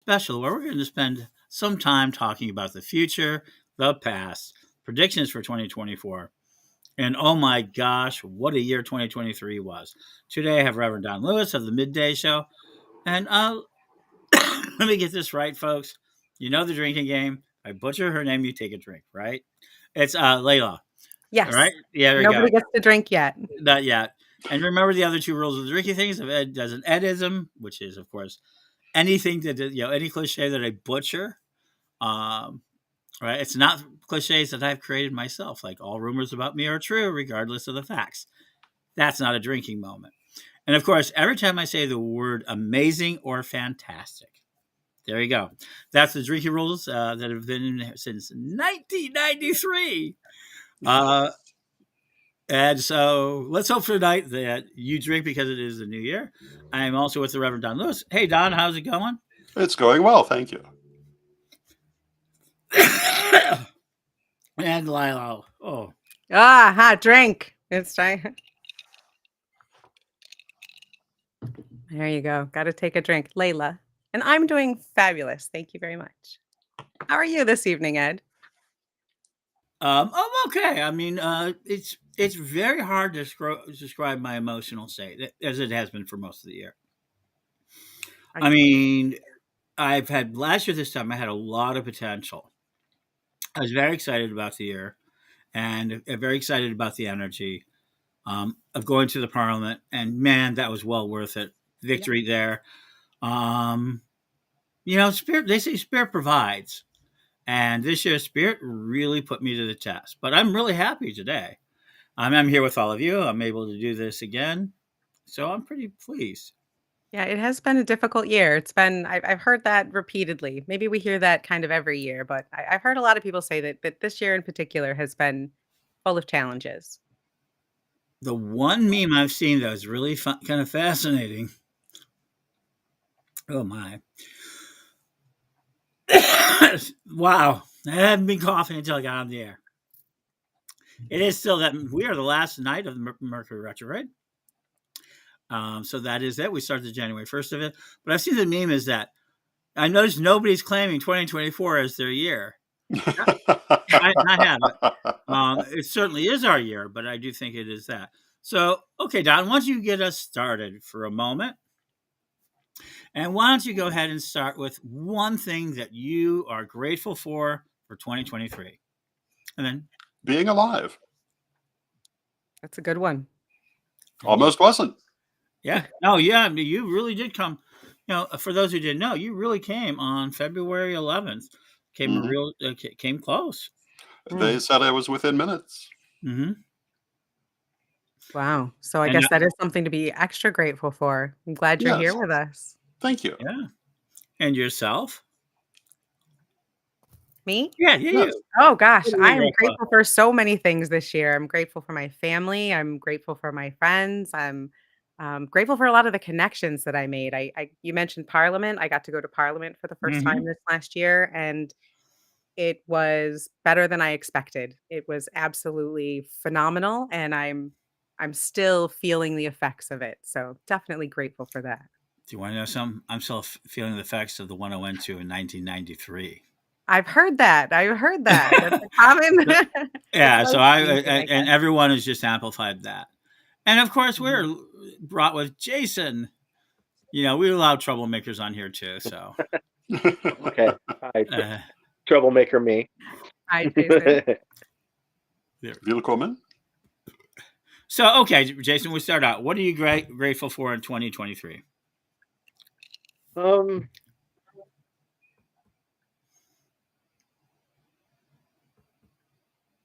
special where we're going to spend some time talking about the future, the past, predictions for 2024. And oh my gosh, what a year 2023 was. Today I have Reverend Don Lewis of the Midday Show. And let me get this right, folks. You know the drinking game. I butcher her name, you take a drink, right? It's Layla. All right? Yes. Yeah, there we go. Nobody gets to drink yet. Not yet. And remember the other two rules of the drinking things. If Ed does an Edism, which is, of course, anything that, any cliche that I butcher, um, right? It's not cliches that I've created myself. Like all rumors about me are true, regardless of the facts. That's not a drinking moment. And of course, every time I say the word amazing or fantastic, there you go. That's the drinking rules that have been since 1993. And so let's hope for tonight that you drink because it is the new year. I am also with the Reverend Don Lewis. Hey, Don, how's it going? It's going well, thank you. And Lilo. Oh. Hot drink. It's time. There you go. Got to take a drink. Layla. And I'm doing fabulous. Thank you very much. How are you this evening, Ed? I'm okay. I mean, it's very hard to describe my emotional state, as it has been for most of the year. I mean, I've had last year this time, I had a lot of potential. I was very excited about the year and very excited about the energy of going to the parliament. And man, that was well worth it. Victory there. Spirit, they say spirit provides. And this year, Spirit really put me to the test. But I'm really happy today. I'm here with all of you. I'm able to do this again. So I'm pretty pleased. Yeah, it has been a difficult year. I've heard that repeatedly. Maybe we hear that kind of every year, but I've heard a lot of people say that this year in particular has been full of challenges. The one meme I've seen that was really kind of fascinating. Oh, my. Wow. I haven't been coughing until I got on the air. It is still that we are the last night of the Mercury retrograde. So that is it. We started the January 1st of it. But I've seen the meme is that I noticed nobody's claiming 2024 as their year. I have it. It certainly is our year, but I do think it is that. So, okay, Don, why don't you get us started for a moment? And why don't you go ahead and start with one thing that you are grateful for 2023? And then being alive. That's a good one. Almost wasn't. Yeah. No, yeah, you really did come. For those who didn't know, you really came on February 11th. Came close. They said I was within minutes. Mm-hmm. Wow. So I guess that is something to be extra grateful for. I'm glad you're here with us. Thank you. Yeah. And yourself? Me? Yeah, you. Oh gosh, I am grateful for so many things this year. I'm grateful for my family. I'm grateful for my friends. I'm grateful for a lot of the connections that I made. You mentioned Parliament. I got to go to Parliament for the first time this last year, and it was better than I expected. It was absolutely phenomenal, and I'm still feeling the effects of it. So definitely grateful for that. Do you want to know something? I'm still feeling the effects of the one I went to in 1993. I've heard that. That's a common. Yeah. So and everyone has just amplified that. And of course, we're brought with Jason. We allow troublemakers on here too. So. Okay. Hi. Troublemaker me. Hi, Jason. Willkommen. So, okay, Jason, we start out. What are you grateful for in 2023?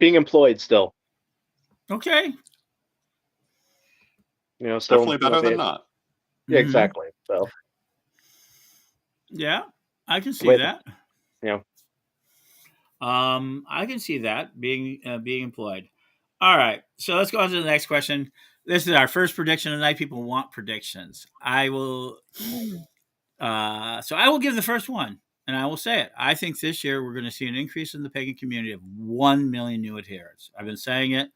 Being employed still. Okay. Still definitely better than not. Yeah, exactly. So. Yeah, I can see that. Yeah. I can see that being employed. All right, so let's go on to the next question. This is our first prediction of the night. People want predictions. I will. So I will give the first one, and I will say it. I think this year we're going to see an increase in the pagan community of 1 million new adherents. I've been saying it.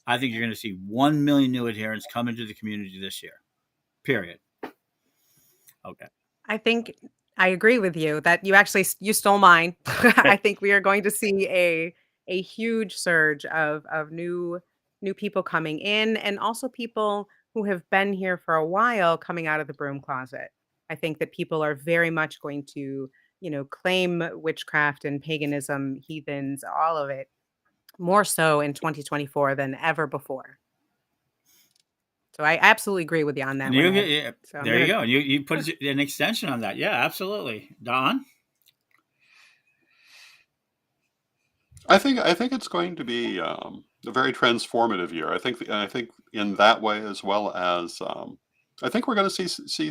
I think you're going to see 1 million new adherents come into the community this year. Period. Okay. I think I agree with you that you stole mine. I think we are going to see a huge surge of new people coming in, and also people who have been here for a while coming out of the broom closet. I think that people are very much going to, claim witchcraft and paganism, heathens, all of it, more so in 2024 than ever before. So I absolutely agree with you on that one, Ed. Yeah, So I'm there you gonna go. You put an extension on that. Yeah, absolutely. Don? I think it's going to be a very transformative year. I think in that way, as well as I think we're going to see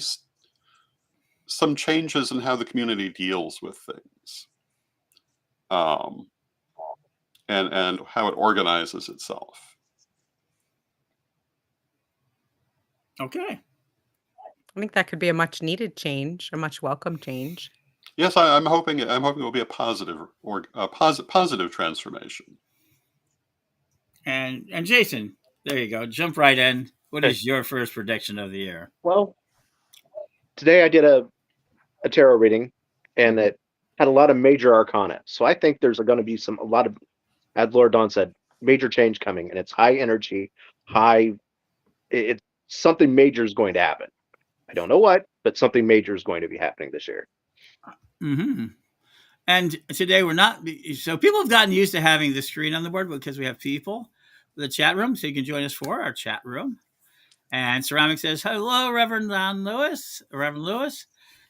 some changes in how the community deals with things, um, and how it organizes itself. Okay. I think that could be a much needed change, a much welcome change. Yes, I'm hoping it will be a positive or a positive transformation. And Jason, there you go. Jump right in. What Okay. is your first prediction of the year? Well, today I did a tarot reading, and it had a lot of major arcana. So I think there's going to be a lot of, as Lord Dawn said, major change coming, and it's high energy, it's something major is going to happen. I don't know what, but something major is going to be happening this year. Mm-hmm. And today we're not, so people have gotten used to having the screen on the board because we have people in the chat room. So you can join us for our chat room. And Ceramic says, hello, Reverend Lewis.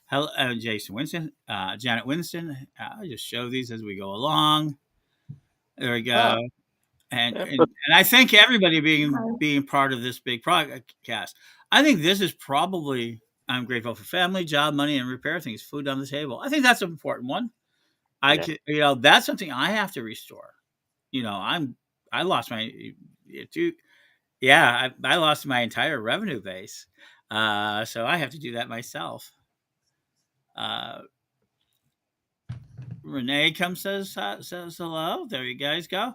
Hello, Jason Winston, Janet Winston. I'll just show these as we go along. There we go. And I thank everybody being part of this big podcast. I think this is probably, I'm grateful for family, job, money, and repair things, food on the table. I think that's an important one. That's something I have to restore. I lost my, I lost my entire revenue base. So I have to do that myself. Renee says hello. There you guys go.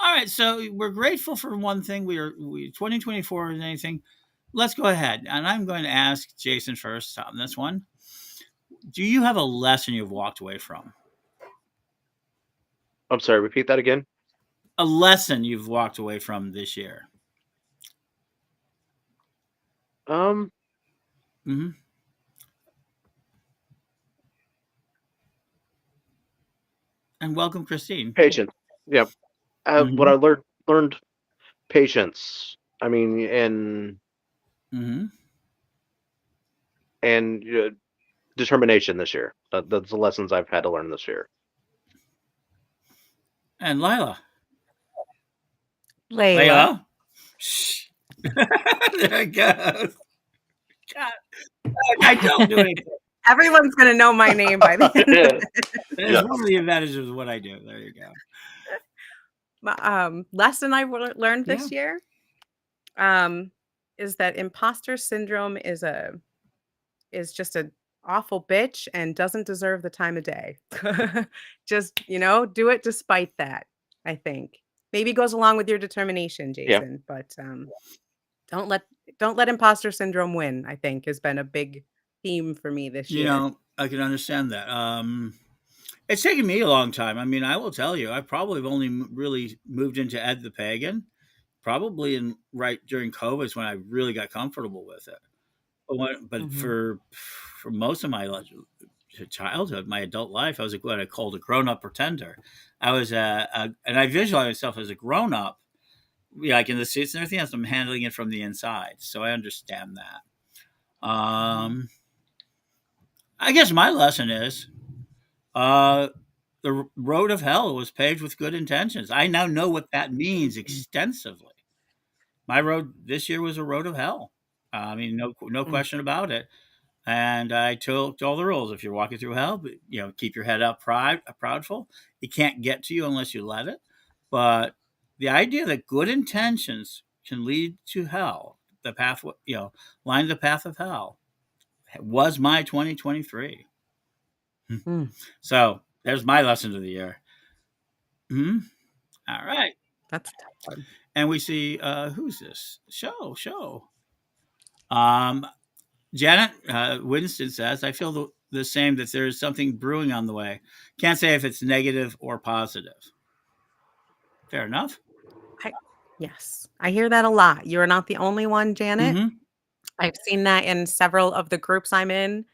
All right, so we're grateful for one thing. We 2024 is anything. Let's go ahead, and I'm going to ask Jason first on this one. Do you have a lesson you've walked away from? I'm sorry, repeat that again. A lesson you've walked away from this year. Mm-hmm. And welcome, Christine. Patience. Yeah. What I learned patience. I mean, and determination this year. That's the lessons I've had to learn this year. And Layla. Shh. There it goes. God, I don't do anything. Everyone's going to know my name by the end of it. That's one of the advantages of what I do. There you go. Lesson I learned this year is that imposter syndrome is just an awful bitch and doesn't deserve the time of day. Just, do it despite that, I think. Maybe goes along with your determination, Jason, but don't let imposter syndrome win, I think, has been a big theme for me this year. I can understand that. It's taken me a long time. I mean, I will tell you, I probably have only really moved into Ed the Pagan, probably right during COVID is when I really got comfortable with it. But for most of my childhood, my adult life, I was what I called a grown-up pretender. I was and I visualize myself as a grown-up, like in the suits and everything else. I'm handling it from the inside, so I understand that. I guess my lesson is, the road of hell was paved with good intentions. I now know what that means extensively. My road this year was a road of hell. I mean, no question about it. And I took all the rules. If you're walking through hell, keep your head up, proudful. It can't get to you unless you let it. But the idea that good intentions can lead to hell, the path, line the path of hell, was my 2023. So there's my lesson of the year. All right. That's a tough one. And we see, who's this? Show. Janet Winston says, I feel the same, that there is something brewing on the way. Can't say if it's negative or positive. Fair enough. Yes, I hear that a lot. You're not the only one, Janet. Mm-hmm. I've seen that in several of the groups I'm in.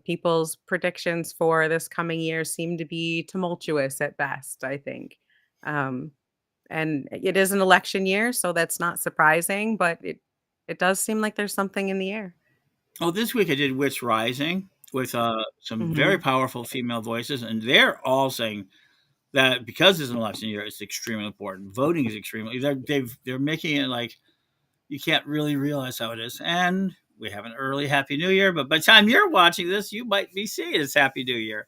People's predictions for this coming year seem to be tumultuous at best, I think. Um, and it is an election year, so that's not surprising, but it does seem like there's something in the air. Oh, this week I did Witch Rising with some very Mhm. powerful female voices, and they're all saying that because it's an election year, it's extremely important. Voting is extremely. They're making it like you can't really realize how it is. And we have an early Happy New Year, but by the time you're watching this, you might be seeing it's Happy New Year.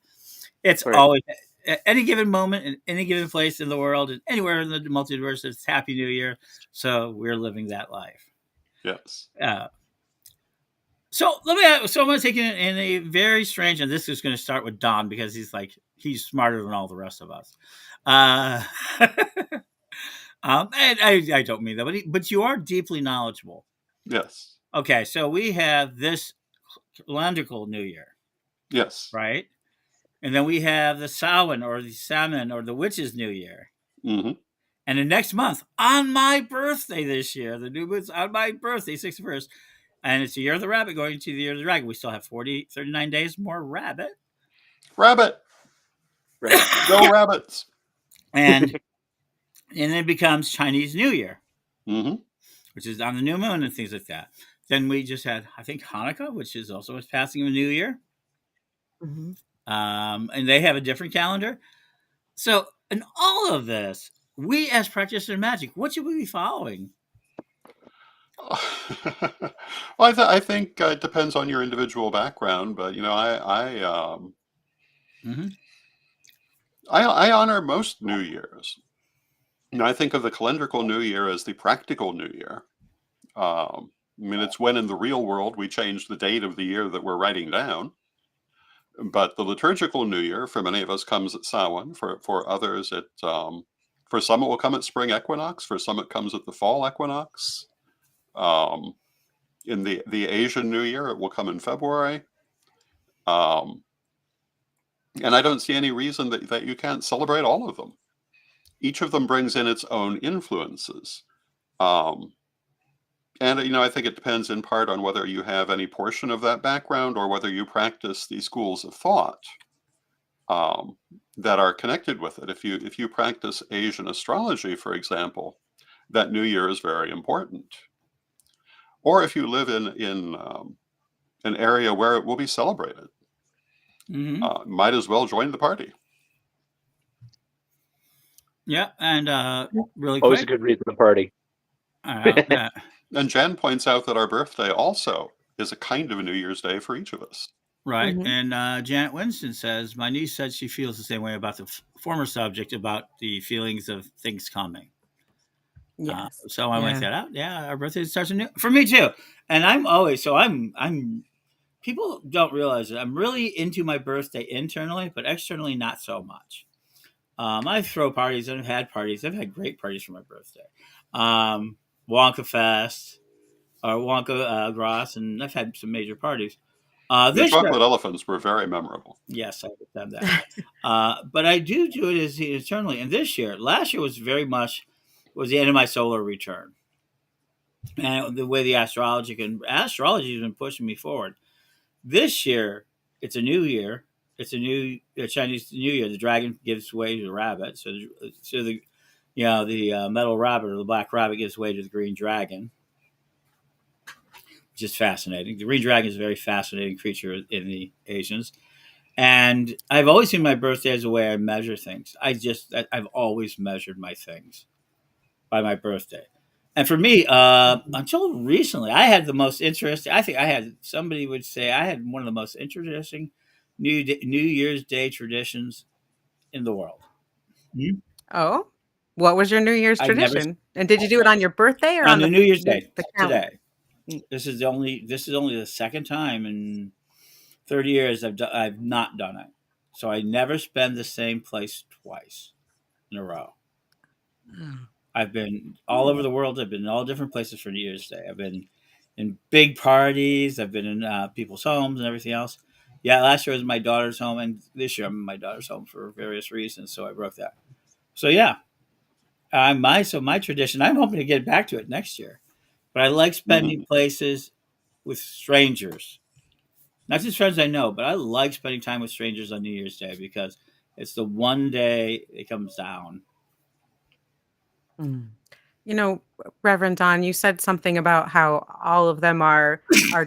It's Right. always at any given moment in any given place in the world and anywhere in the multiverse, it's Happy New Year. So we're living that life. Yes. So I'm going to take you in a very strange, and this is going to start with Don because he's smarter than all the rest of us. And I don't mean that, but you are deeply knowledgeable. Yes. Okay, so we have this calendrical New Year, Yes. right? And then we have the Samhain or the Salmon or the Witch's New Year. Mm-hmm. And the next month, on my birthday this year, the new moon's on my birthday, 61st. And it's the year of the rabbit going to the year of the dragon. We still have 39 days more rabbit. Rabbit. Right. Go rabbits. And then it becomes Chinese New Year, Mm-hmm. which is on the new moon and things like that. Then we just had, I think, Hanukkah, which is also a passing of a new year. Mhm. And they have a different calendar. So in all of this, we as practitioners of magic, what should we be following? Well, I think it depends on your individual background, but Mm-hmm. I honor most New Years. I think of the calendrical New Year as the practical New Year. I mean, it's when in the real world we change the date of the year that we're writing down. But the liturgical New Year for many of us comes at Samhain. For others, for some it will come at spring equinox. For some it comes at the fall equinox. In the Asian New Year, it will come in February. And I don't see any reason that you can't celebrate all of them. Each of them brings in its own influences. And I think it depends in part on whether you have any portion of that background or whether you practice the schools of thought that are connected with it. If you practice Asian astrology, for example, that New Year is very important. Or if you live in an area where it will be celebrated, Mm-hmm. might as well join the party. Yeah, and really Always a quick. good reason to party. And Jan points out that our birthday also is a kind of a New Year's Day for each of us. Right. Mhm. And Janet Winston says, my niece said she feels the same way about the former subject about the feelings of things coming. Yes. So I went Yeah. that out. Yeah, our birthday starts anew for me too. And I'm people don't realize it. I'm really into my birthday internally, but externally not so much. I throw parties. I've had parties. I've had great parties for my birthday. Wonka Fest or Wonka Gross, and I've had some major parties. The This year, chocolate elephants were very memorable. yes, I would have that. But I do it as eternally. And last year was very much was the end of my solar return, and the way the astrology has been pushing me forward. This year, it's a new year. It's a new Chinese New Year. The dragon gives way to the rabbit. So the metal rabbit or the black rabbit gives way to the green dragon, which is fascinating. The green dragon is a very fascinating creature in the Asians. And I've always seen my birthday as a way I measure things. I've always measured my things by my birthday. And for me, until recently, I had the most interesting. I think somebody would say I had one of the most interesting New Year's Day traditions in the world. Oh, what was your New Year's I've never tradition? And did you do it on your birthday or on the New Year's Day the calendar? today. Mm. This is only the second time in 30 years I've not done it. So I never spend the same place twice in a row. I've been all over the world. I've been in all different places for New Year's Day. I've been in big parties. I've been in people's homes and everything else. Yeah, last year was my daughter's home, and this year I'm in my daughter's home for various reasons. So I broke that. So yeah, my tradition. I'm hoping to get back to it next year. But I like spending Mhm. places with strangers, not just friends I know, but I like spending time with strangers on New Year's Day because it's the one day it comes down. Mm. You know, Reverend Don, you said something about how all of them are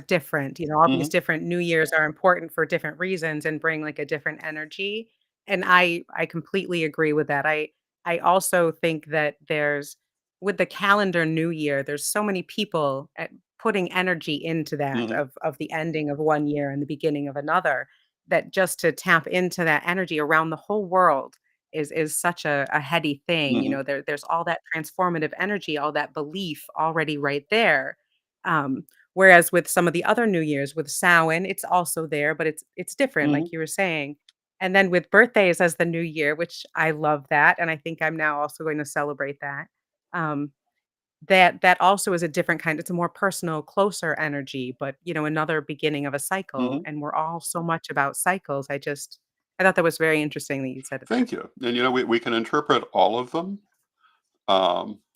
different. You know, all these Mhm. different New Years are important for different reasons and bring like a different energy. And I completely agree with that. I also think that there's with the calendar New Year, there's so many people putting energy into that Mhm. of the ending of one year and the beginning of another. That just to tap into that energy around the whole world is such a heady thing, you Mhm. know, there's all that transformative energy, all that belief already right there. Whereas with some of the other New Year's, with Samhain, it's also there, but it's different, Mhm. like you were saying. And then with birthdays as the New Year, which I love that, and I think I'm now also going to celebrate that. Um, that also is a different kind. It's a more personal, closer energy, but you know, another beginning of a cycle. Mhm. And we're all so much about cycles. I thought that was very interesting that you said it that Thank you. And we can interpret all of them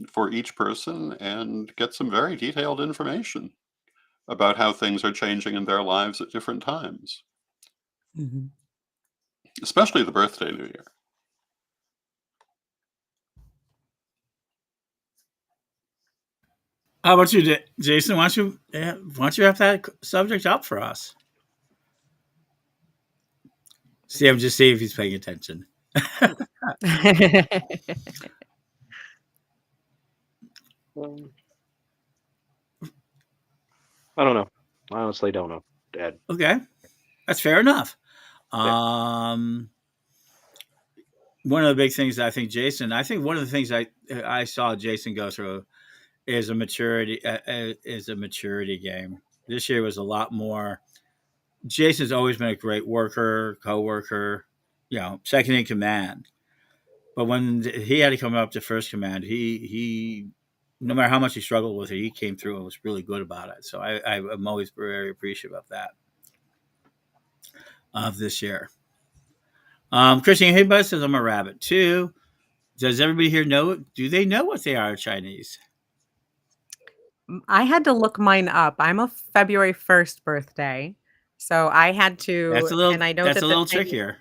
for each person and get some very detailed information about how things are changing in their lives at different times, way. especially the birthday New Year. How about you, Jason? Why don't you have that subject up for us? See, I'm just seeing if he's paying attention. Um, I don't know. I honestly don't know, Dad. Okay, that's fair enough. Yeah. Um, one of the big things I think Jason, I think one of the things I saw Jason go through is a maturity game. This year was a lot more. Jason's always been a great worker, co-worker, second in command. But when he had to come up to first command, he no matter how much he struggled with it, he came through and was really good about it. So I'm always very appreciative of that of this year. Christian Higbus says I'm a rabbit too. Does everybody here know? Do they know what they are Chinese? I had to look mine up. I'm a February 1st birthday, so I had That's to a little. and I know That's a that the little thing trickier.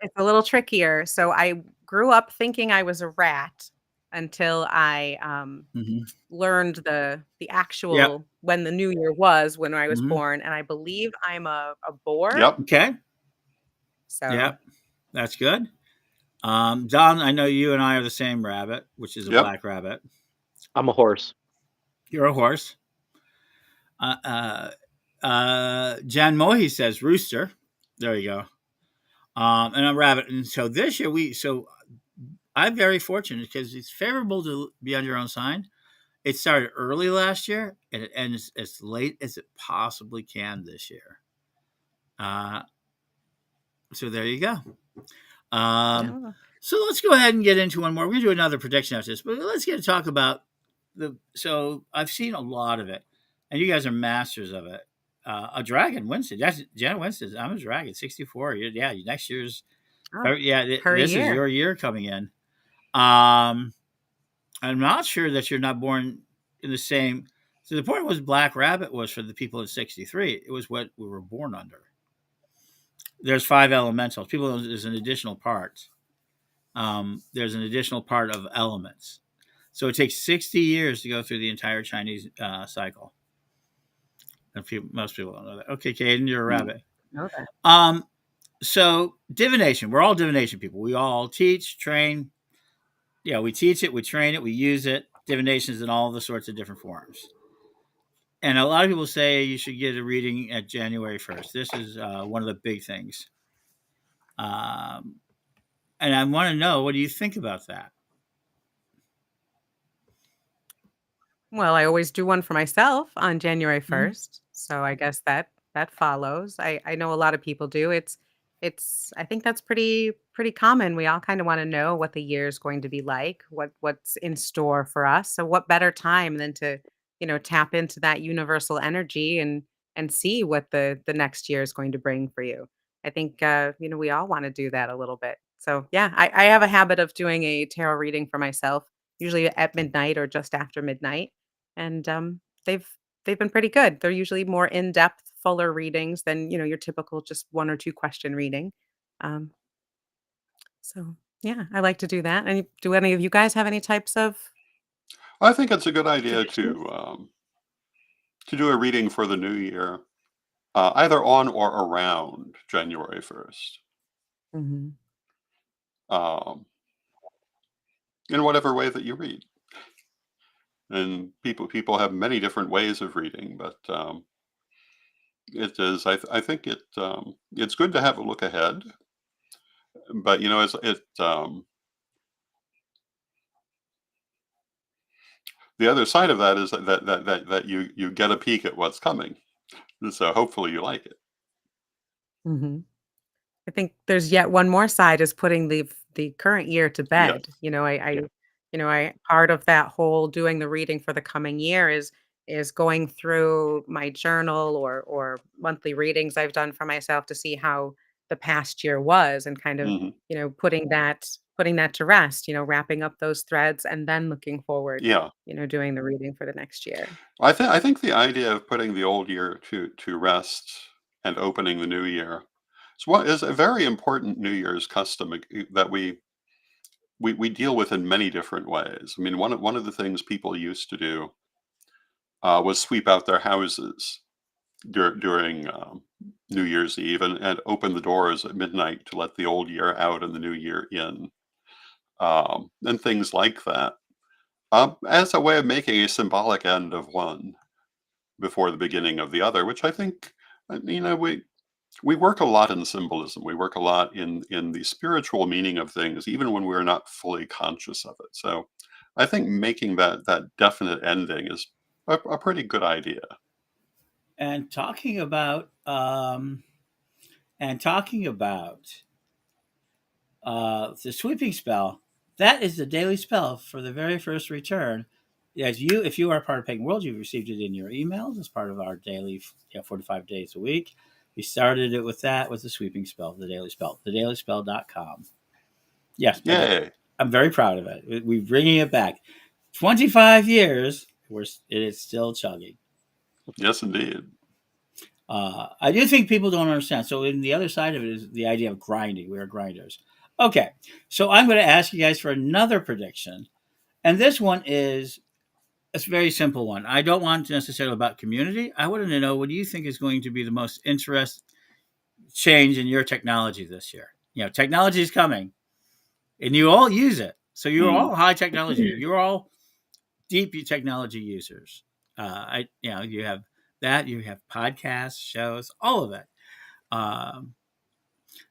it's a little trickier. So I grew up thinking I was a rat until I, Hmm. learned the Yep. actual when the new year was when I was Hmm. born, and I believe I'm a boar. Yep. Okay. So Yep. That's good. Don, I know you and I are the same rabbit, which is a Yep. black rabbit. I'm a horse. You're a horse. Jan Mohi says rooster. There you go. And I'm rabbit. And so this year I'm very fortunate because it's favorable to be on your own sign. It started early last year and it ends as late as it possibly can this year. Uh, so there you go. Um, yeah. so let's go ahead and get into one more. We're gonna do another prediction after this, but let's get to talk about the. So I've seen a lot of it, and you guys are masters of it. A dragon Winston. That's Jenna Winston. I'm a dragon. 64. Yeah, next year's. Oh, Yeah, per this is year. your year coming in. Um, I'm not sure that you're not born in the same. So the point was Black Rabbit was for the people in 63. It was what we were born under. There's five elementals. People, there's an additional part. There's an additional part of elements. So it takes 60 years to go through the entire Chinese cycle. And most people don't know that. Okay, Caden, you're a Mm. rabbit. Okay. Um, so divination. We're all divination people. We all teach, train. Yeah, we teach it, we train it, we use it. Divination is in all the sorts of different forms. And a lot of people say you should get a reading at January 1st. This is one of the big things. Um, and I want to know, what do you think about that? Well, I always do one for myself on January Mhm. 1st, so I guess that follows. I know a lot of people do. It's I think that's pretty common. We all kind of want to know what the year is going to be like, what's in store for us. So what better time than to, tap into that universal energy and see what the next year is going to bring for you. I think we all want to do that a little bit. So yeah, I have a habit of doing a tarot reading for myself, usually at midnight or just after midnight, and they've they've been pretty good. They're usually more in depth, fuller readings than your typical just one or two question reading. Um, so yeah, I like to do that. And do any of you guys have any types of I think it's a good idea traditions? to do a reading for the new year, either on or around January 1st, Hmm. um, in whatever way that you read. And people have many different ways of reading, but it is I think it's good to have a look ahead, but the other side of that is that you get a peek at what's coming. So hopefully you like it. Hmm. I think there's yet one more side is putting the current year to Yes. bed. I part of that whole doing the reading for the coming year is going through my journal or monthly readings I've done for myself to see how the past year was and kind of, Hmm. putting that to rest, wrapping up those threads and then looking forward, Yeah. doing the reading for the next year. I think the idea of putting the old year to rest and opening the new year is a very important New Year's custom that we deal with in many different ways. I mean, one of the things people used to do was sweep out their houses during New Year's Eve and open the doors at midnight to let the old year out and the new year in, and things like that, as a way of making a symbolic end of one before the beginning of the other, which I think, we work a lot in symbolism. We work a lot in the spiritual meaning of things, even when we're not fully conscious of it. So, I think making that definite ending is a pretty good idea. And talking about the sweeping spell, that is the daily spell for the very first return. If you are part of Pagan World, you've received it in your emails as part of our daily, 45 days a week. We started it with the sweeping spell, the daily spell, thedailyspell.com. Yes, Yay! I'm very proud of it. We're bringing it back. 25 years, it is still chugging. Yes, indeed. I do think people don't understand. So, in the other side of it is the idea of grinding. We are grinders. Okay, so I'm going to ask you guys for another prediction, and this one is a very simple one. I don't want necessarily about community. I want to know, what do you think is going to be the most interest change in your technology this year? Technology is coming, and you all use it. So you're Mm. all high technology. You're all deep technology users. You have that. You have podcasts, shows, all of it. Um,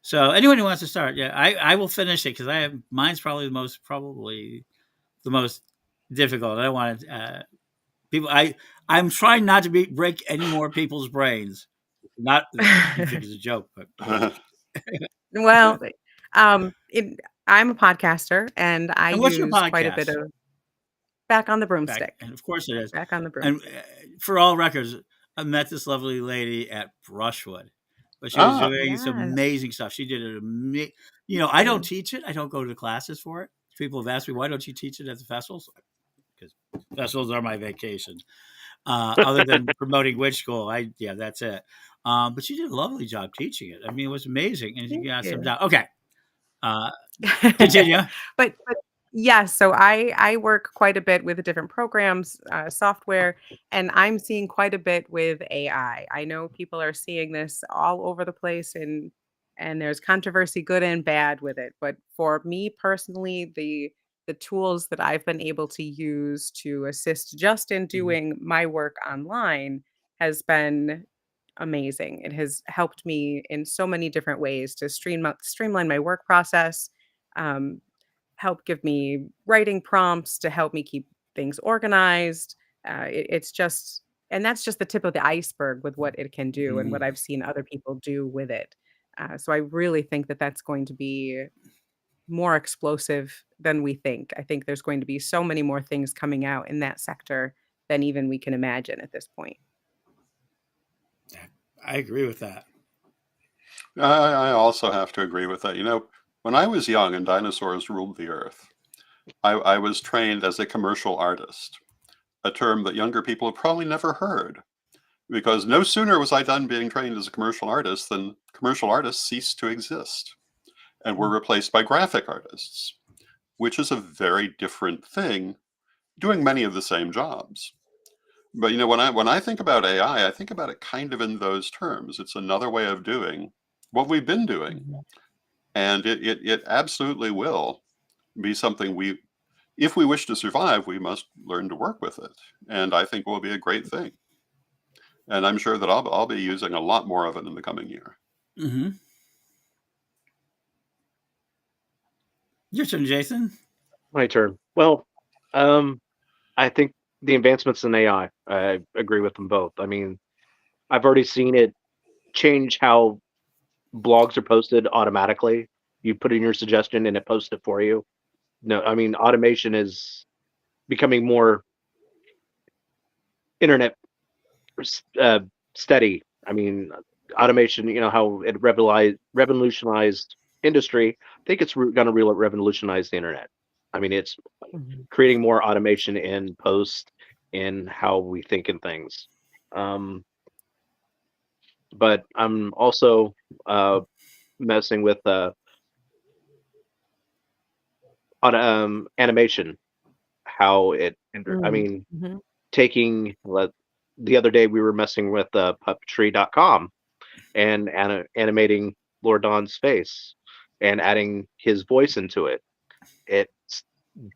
so anyone who wants to start, yeah, I will finish it because mine's probably the most difficult. I don't want to people. I'm trying not to break any more people's brains. Not that you think it's a joke, but Well, I'm a podcaster and I and what's your use quite a bit podcast? of back on the Back, broomstick. and of course it is. Back on the And broomstick. for all records, I met this lovely lady at Brushwood, but she was Ah, doing some Yes. amazing stuff. She did it. Thank I don't you. teach it. I don't go to the classes for it. People have asked me, why don't you teach it at the festivals? Because festivals are my vacation. Other than promoting Witch School, that's it. But she did a lovely job teaching it. I mean, it was amazing, and she Thank got some you. down. Okay, uh, continue. But yes, so I work quite a bit with the different programs, software, and I'm seeing quite a bit with AI. I know people are seeing this all over the place, and there's controversy, good and bad, with it. But for me personally, the tools that I've been able to use to assist just in Mhm. doing my work online has been amazing. It has helped me in so many different ways to streamline my work process, um, help give me writing prompts to help me keep things organized. It's just, and that's just the tip of the iceberg with what it can do and what Mhm. I've seen other people do with it. So I really think that that's going to be more explosive than we think. I think there's going to be so many more things coming out in that sector than even we can imagine at this point. I agree with that. I also have to agree with that. When I was young and dinosaurs ruled the earth, I was trained as a commercial artist, a term that younger people have probably never heard. Because no sooner was I done being trained as a commercial artist than commercial artists ceased to exist and were replaced by graphic artists, which is a very different thing, doing many of the same jobs. But when I think about AI, I think about it kind of in those terms. It's another way of doing what we've been doing, Mhm. and it absolutely will be something if we wish to survive, we must learn to work with it, and I think will be a great thing. And I'm sure that I'll be using a lot more of it in the coming year. Mm-hmm. Your turn, Jason. My turn. Well, I think the advancements in AI, I agree with them both. I mean, I've already seen it change how blogs are posted automatically. You put in your suggestion and it posts it for you. No, I mean, automation is becoming more internet uh, steady. I mean, automation, how it revolutionized industry. I think it's going to revolutionize the internet. I mean, it's Mhm. creating more automation in post in how we think in things. Um, but I'm also messing with animation, how I Mm. mean, Mhm. taking the other day we were messing with puppetry.com and animating Lord Don's face and adding his voice into it. It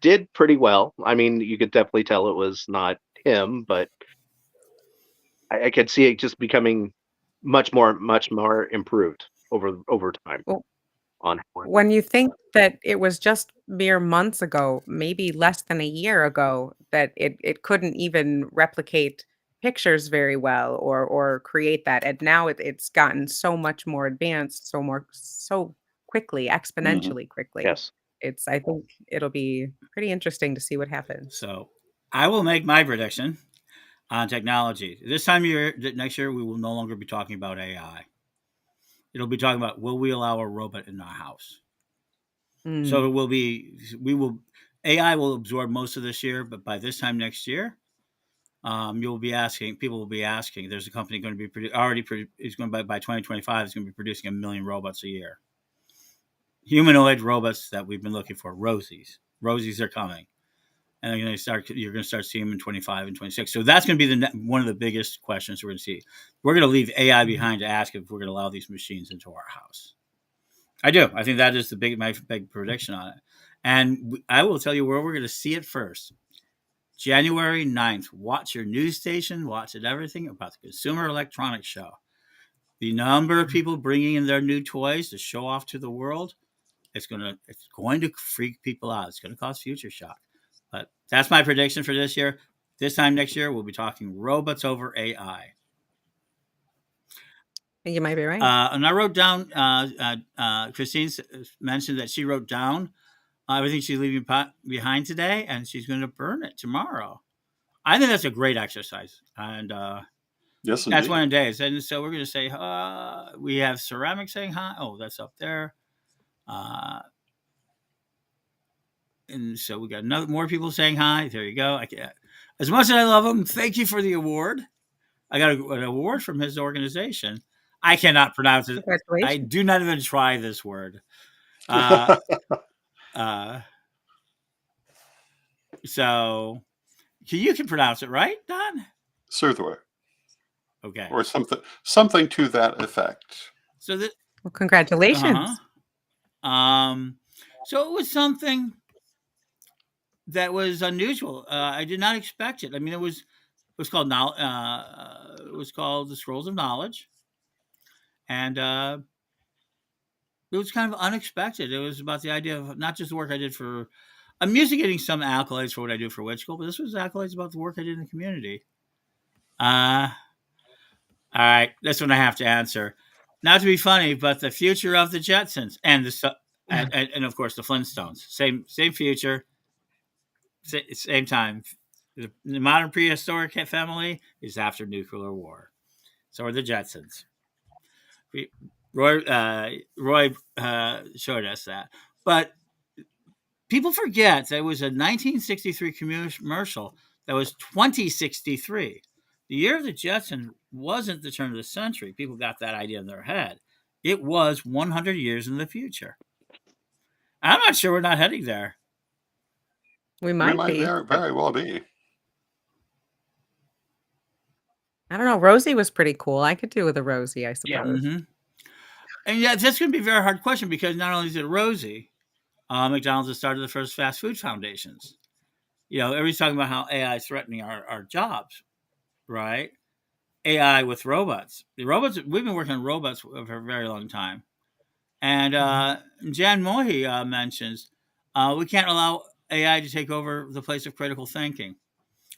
did pretty well. I mean, you could definitely tell it was not him, but I could see it just becoming much more improved over time Well, on how it. when you think that it was just mere months ago, maybe less than a year ago, that it couldn't even replicate pictures very well or create that, and now it's gotten so much more advanced, so quickly, Mhm. exponentially quickly. Yes. I think it'll be pretty interesting to see what happens. So I will make my prediction on technology. This time year, next year, we will no longer be talking about AI. It'll be talking about will we allow a robot in our house? So Mm. it will be we will AI will absorb most of this year, but by this time next year, you'll be asking people will be asking. There's a company going to be is going by 2025 is going to be producing 1 million robots a year. Humanoid robots that we've been looking for, Rosies. Rosies are coming, and you're going to start seeing them in 25 and 26. So that's going to be one of the biggest questions we're going to see. We're going to leave AI Mhm. behind to ask if we're going to allow these machines into our house. I do. I think that is my big prediction on it. And I will tell you where we're going to see it first. January 9th. Watch your news station, watch it everything about the Consumer Electronics Show. The number of people bringing in their new toys to show off to the world, it's going to freak people out. It's going to cause future shock. But that's my prediction for this year. This time next year, we'll be talking robots over AI. You might be right. And I wrote down, Christine mentioned that she wrote down everything she's leaving behind today, and she's going to burn it tomorrow. I think that's a great exercise, and Yes, that's one indeed. of the days. And so we're going to say, we have ceramic saying hi. Oh, that's up there. Uh, and so we got more people saying hi. There you go. As much as I love him, thank you for the award. I got an award from his organization. I cannot pronounce it. I Congratulations. do not even try this word. Uh, uh, so you can pronounce it, right, Don? Surthware, Okay. or something to that effect. So that, Well, uh congratulations. huh. So it was something that was unusual. I did not expect it. I mean, it was called it was called the Scrolls of Knowledge, and it was kind of unexpected. It was about the idea of not just the work I did for. I'm used to getting some accolades for what I do for Witch School, but this was accolades about the work I did in the community. Uh, all right, this one I have to answer. Not to be funny, but the future of the Jetsons and of course the Flintstones. Same future, same time. The modern prehistoric family is after nuclear war. So are the Jetsons. Roy showed us that. But people forget that it was a 1963 commercial that was 2063. The year of the Jetsons wasn't the turn of the century. People got that idea in their head. It was 100 years in the future. I'm not sure we're not heading there. We We might might be. very well be. I don't know. Rosie was pretty cool. I could do with a Rosie, I Yeah. suppose. Mm-hmm. And yeah, that's going to be a very hard question because not only is it Rosie, McDonald's has started the first fast food foundations. Everybody's talking about how AI is threatening our jobs, right? AI with robots. The robots, we've been working on robots for a very long time. And Jan Mohi mentions we can't allow AI to take over the place of critical thinking.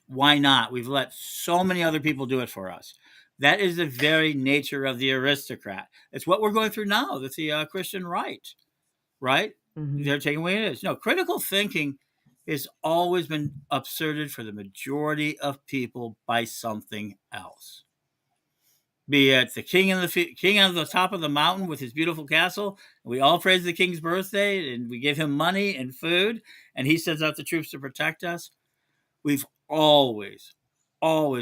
Why not? We've let so many other people do it for us. That is the very nature of the aristocrat. It's what we're going through now with the Christian right, right? Mhm. They're taking away it is. No, critical thinking has always been absurded for the majority of people by something else. Be it the king of the top of the mountain with his beautiful castle. We all praise the king's birthday, and we give him money and food, and he sends out the troops to protect us. We've always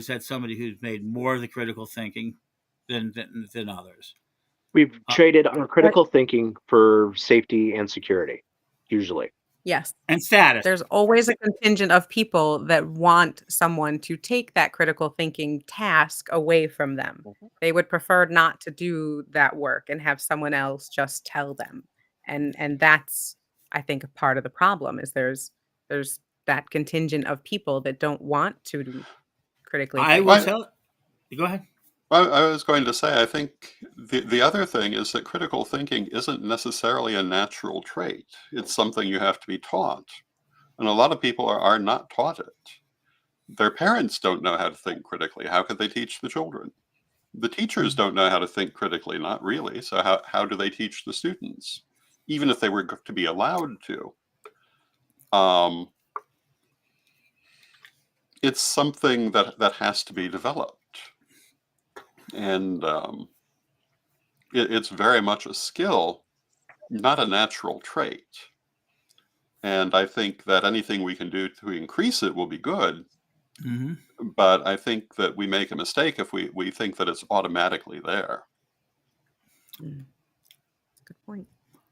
had somebody who's made more of the critical thinking than others. We've Uh, traded our critical thinking for safety and security, usually. Yes. and status. There's always a contingent of people that want someone to take that critical thinking task away from them. They would prefer not to do that work and have someone else just tell them. And that's, I think, a part of the problem is there's that contingent of people that don't want to critically I think. will Well, tell. Go ahead. well, I was going to say, I think the other thing is that critical thinking isn't necessarily a natural trait. It's something you have to be taught. And a lot of people are not taught it. Their parents don't know how to think critically. How could they teach the children? The teachers don't know how to think critically, not really. So how do they teach the students? Even if they were to be allowed to. It's something that has to be developed. And it's very much a skill, not a natural trait. And I think that anything we can do to increase it will be good. Mm-hmm. But I think that we make a mistake if we think that it's automatically there. Good point.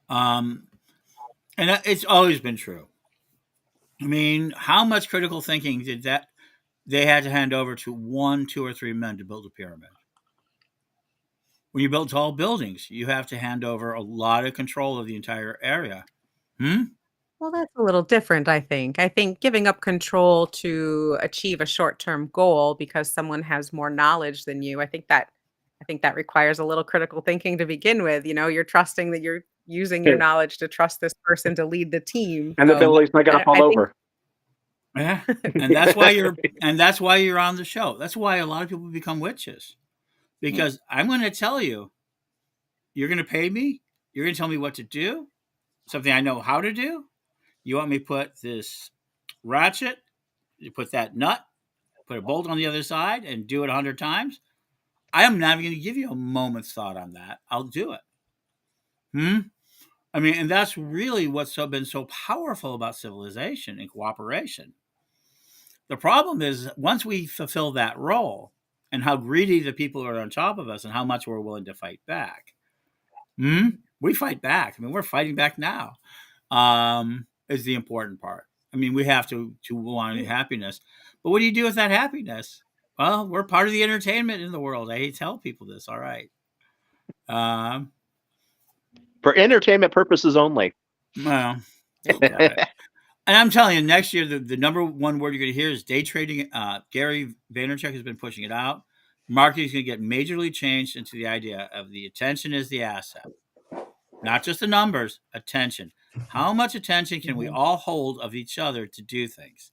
And it's always been true. I mean, how much critical thinking did that they had to hand over to 1, 2, or 3 men to build a pyramid? When you build tall buildings, you have to hand over a lot of control of the entire area. Well, that's a little different, I think. I think giving up control to achieve a short-term goal because someone has more knowledge than you, I think that requires a little critical thinking to begin with. You're trusting that you're using your Yeah. knowledge to trust this person to lead the team. And the So building's not going I to fall I think over. Yeah, and that's why you're on the show. That's why a lot of people become witches, because I'm going to tell you, you're going to pay me. You're going to tell me what to do, something I know how to do. You want me to put this ratchet, you put that nut, put a bolt on the other side, and do it 100 times. I am not going to give you a moment's thought on that. I'll do it. I mean, and that's really what's been so powerful about civilization and cooperation. The problem is once we fulfill that role and how greedy the people are on top of us and how much we're willing to fight back. We fight back. I mean, we're fighting back now. Is the important part. I mean, we have to want happiness. But what do you do with that happiness? Well, we're part of the entertainment in the world. I hate to tell people this. All right. For entertainment purposes only. Well, and I'm telling you, next year, the number one word you're going to hear is day trading. Gary Vaynerchuk has been pushing it out. Marketing is going to get majorly changed into the idea of the attention is the asset. Not just the numbers, attention. How much attention can we all hold of each other to do things?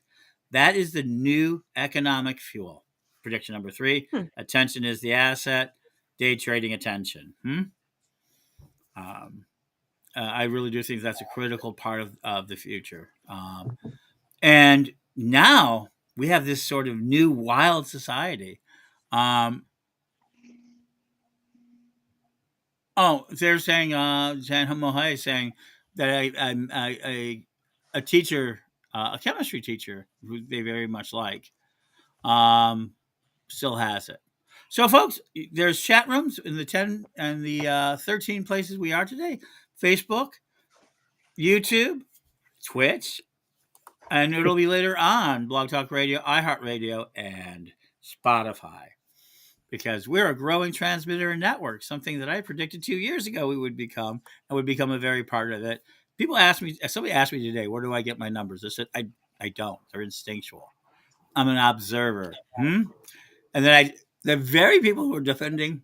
That is the new economic fuel. Prediction number 3, attention is the asset. Day trading attention. I really do think that's a critical part of the future. And now we have this sort of new wild society. Oh, they're saying, Jan Mohai is saying that I'm a teacher, a chemistry teacher who they very much like, um, still has it. So, folks, there's chat rooms in the 10 and the 13 places we are today: Facebook, YouTube, Twitch, and it'll be later on Blog Talk Radio, iHeartRadio, and Spotify. Because we're a growing transmitter and network, something that I predicted 2 years ago we would become, and would become a very part of it. Somebody asked me today, where do I get my numbers? I said, I don't. They're instinctual. I'm an observer. And then the very people who are defending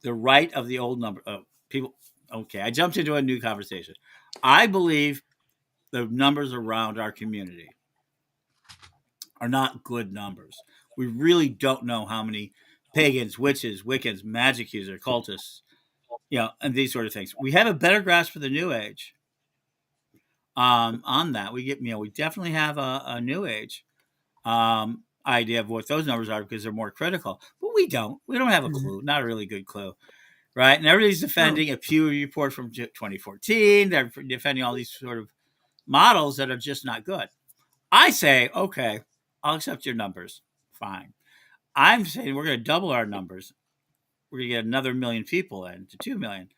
the right of the old number people. Okay, I jumped into a new conversation. I believe the numbers around our community are not good numbers. We really don't know how many pagans, witches, Wiccans, magic users, cultists, and these sort of things. We have a better grasp of the New Age. On that, we definitely have a New Age idea of what those numbers are because they're more critical. But we don't. We don't have a clue. Not a really good clue, right? And everybody's defending a Pew report from 2014. They're defending all these sort of models that are just not good. I say, okay, I'll accept your numbers. Fine. I'm saying we're going to double our numbers. We're going to get another 1 million people in to 2 million.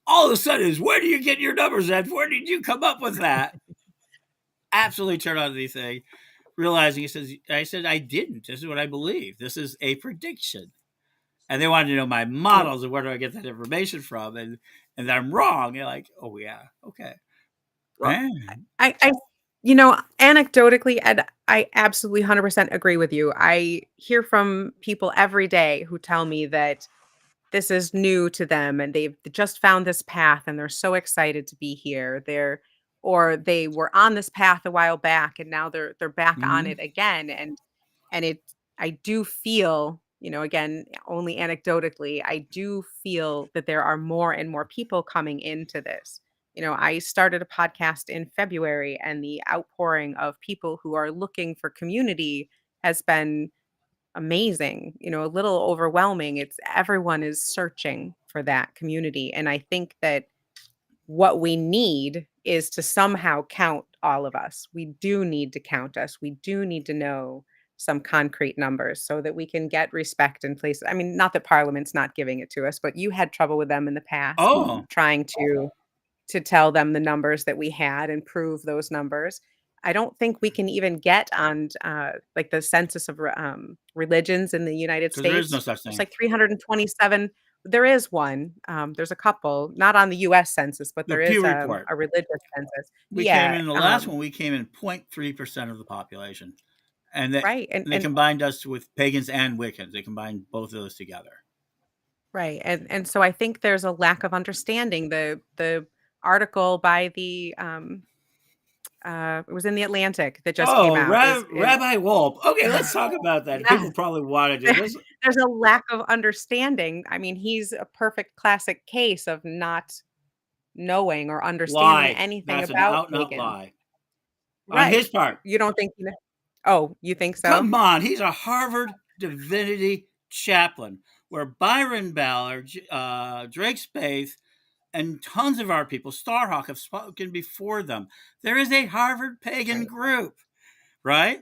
All of a sudden, where do you get your numbers at? Where did you come up with that? Absolutely turn on the thing, realizing I said, I didn't. This is what I believe. This is a prediction. And they wanted to know my models and where do I get that information from? And that I'm wrong. They're like, oh, yeah, okay. Well, I anecdotally, Ed, I absolutely 100% agree with you. I hear from people every day who tell me that this is new to them and they've just found this path and they're so excited to be here. Or they were on this path a while back and now they're back on it again. And I do feel, again, only anecdotally, I do feel that there are more and more people coming into this. I started a podcast in February and the outpouring of people who are looking for community has been amazing, a little overwhelming. It's everyone is searching for that community. And I think that what we need is to somehow count all of us. We do need to count us. We do need to know some concrete numbers so that we can get respect in places. I mean, not that Parliament's not giving it to us, but you had trouble with them in the past trying to tell them the numbers that we had and prove those numbers. I don't think we can even get on like the census of religions in the United States. There is no such thing. It's like 327. There is one. There's a couple, not on the U.S. Census, but there is a religious census. We came in the last one. We came in 0.3% of the population, and they combined us with pagans and Wiccans. They combined both of those together. Right, and so I think there's a lack of understanding. The article by the it was in the Atlantic that just came out. Rabbi Wolpe. Okay, let's talk about that. People probably want to do this. There's a lack of understanding. I mean, he's a perfect classic case of not knowing or understanding anything That's about an out-and-out lie. Right. On his part. You don't think you know? Oh, you think so? Come on. He's a Harvard divinity chaplain where Byron Ballard, Drake Spaeth, and tons of our people, Starhawk, have spoken before them. There is a Harvard pagan group, right?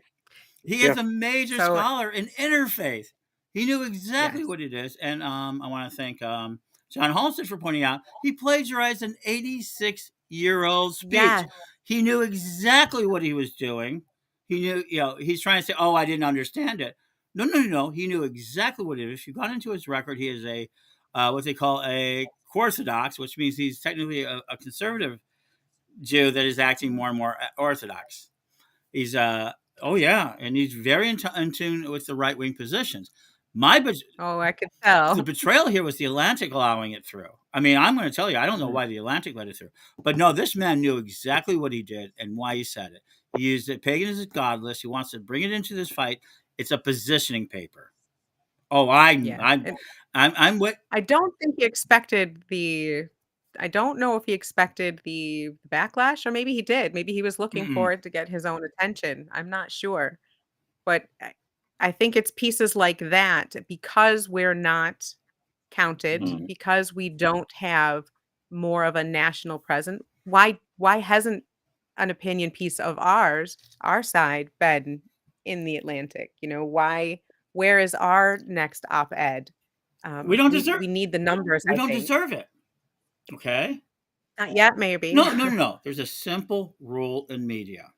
He is a major scholar in interfaith. He knew exactly what it is. And I want to thank John Halstead for pointing out he plagiarized an 86-year-old speech. Yeah. He knew exactly what he was doing. He knew, he's trying to say, oh, I didn't understand it. No. He knew exactly what it is. If you got into his record, he is a what they call a Orthodox, which means he's technically a conservative Jew that is acting more and more Orthodox. He's and he's very in tune with the right-wing positions. I could tell. The betrayal here was the Atlantic allowing it through. I mean, I'm going to tell you, I don't know why the Atlantic let it through. But no, this man knew exactly what he did and why he said it. He used it. Pagan is godless. He wants to bring it into this fight. It's a positioning paper. Oh, I'm what I don't think he expected I don't know if he expected the backlash, or maybe he did. Maybe he was looking for it to get his own attention. I'm not sure. But I think it's pieces like that, because we're not counted, Mhm. because we don't have more of a national presence, why hasn't an opinion piece of ours, our side, been in the Atlantic? You know, where is our next op-ed? We don't We deserve. need the numbers, We I don't think. deserve it. Okay. Not yet, maybe. No, no, no, no. There's a simple rule in media.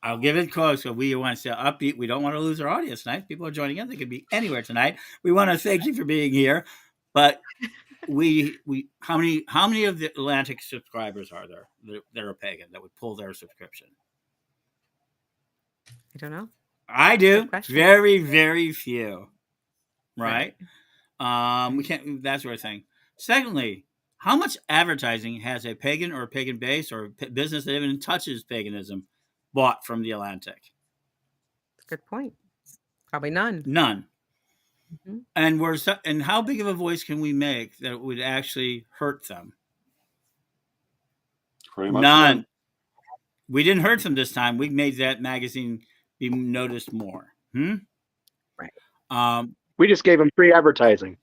I'll give it close. So we want to stay upbeat. We don't want to lose our audience tonight. People are joining in. They could be anywhere tonight. We want to thank you for being here. But we how many of the Atlantic subscribers are there that are pagan that would pull their subscription? I don't know. I do. Good question. Very, very few. Right? We Right. can't. That sort of thing. Secondly, how much advertising has a pagan or a pagan base or a business that even touches paganism bought from the Atlantic? Good point. Probably none. None. Mhm. And how big of a voice can we make that would actually hurt them? Pretty much None. We didn't hurt them this time. We made that magazine be noticed more. Right. We just gave them free advertising.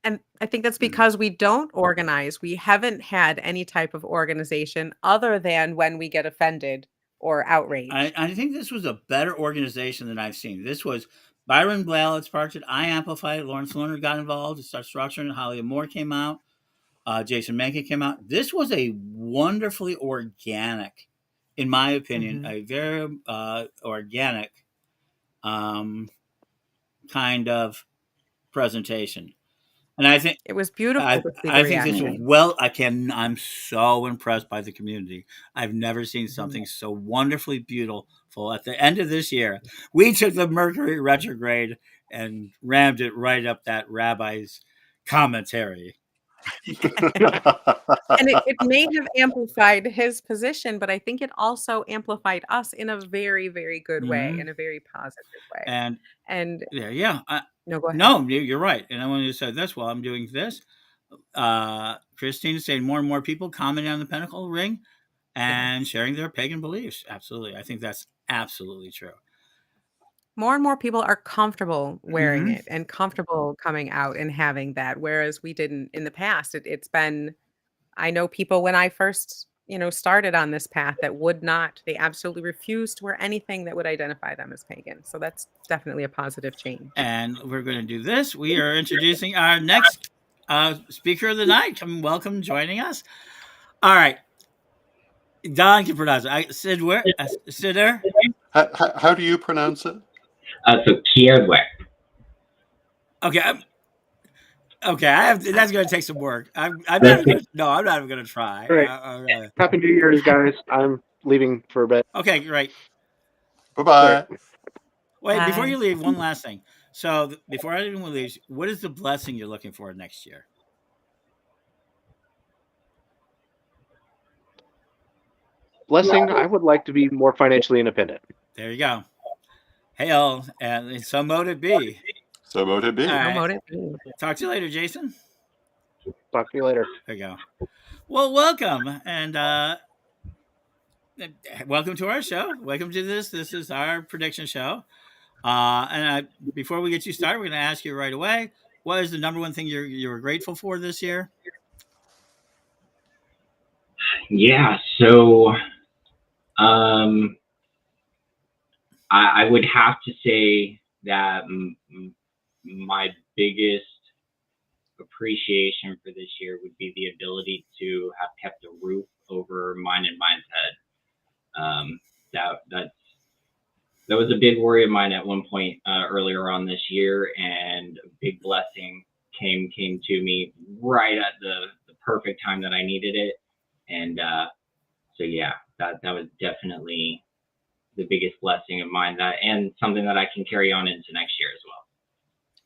And I think that's because we don't organize. We haven't had any type of organization other than when we get offended or outraged. I think this was a better organization than I've seen. This was Byron Ballard sparked it. I amplified it. Lawrence Lerner got involved to start structuring. Holly Moore came out. Jason Menke came out. This was a wonderfully organic, in my opinion, a very organic kind of presentation. And I think It was beautiful I, to see I the think this was reaction. I'm so impressed by the community. I've never seen something so wonderfully beautiful. At the end of this year, we took the Mercury retrograde and rammed it right up that rabbi's commentary. And it may have amplified his position, but I think it also amplified us in a very, very good way, Mhm. in a very positive way. And And yeah. no, go ahead. No, you're right. And I want to say this while I'm doing this. Christine is saying more and more people commenting on the Pentacle Ring and sharing their pagan beliefs. Absolutely. I think that's absolutely true. More and more people are comfortable wearing Mhm. it and comfortable coming out and having that, whereas we didn't in the past. It's been, I know people when I first, started on this path that would not, they absolutely refused to wear anything that would identify them as pagan. So that's definitely a positive change. And we're going to do this. We are introducing our next speaker of the night. Welcome joining us. All right. Don can pronounce it. Siddur? How do you pronounce it? So Kierwe. Okay. Okay, that's going to take some work. I'm not even going to try. All right. Happy New Year's, guys. I'm leaving for a bit. Okay, great. Bye-bye. Wait, before Bye. you leave, one last thing. So before anyone leaves, what is the blessing you're looking for next year? Blessing, I would like to be more financially independent. There you go. Hail, and so mote it be. So mote it be. All right. No motive. Talk to you later, Jason. Talk to you later. There you go. Well, welcome, and welcome to our show. Welcome to this. This is our prediction show. Before we get you started, we're going to ask you right away, what is the number one thing you're grateful for this year? Yeah, so I would have to say that my biggest appreciation for this year would be the ability to have kept a roof over mine and mine's head. That was a big worry of mine at one point earlier on this year, and a big blessing came to me right at the perfect time that I needed it. And so yeah, that was definitely the biggest blessing of mine, and something that I can carry on into next year as well.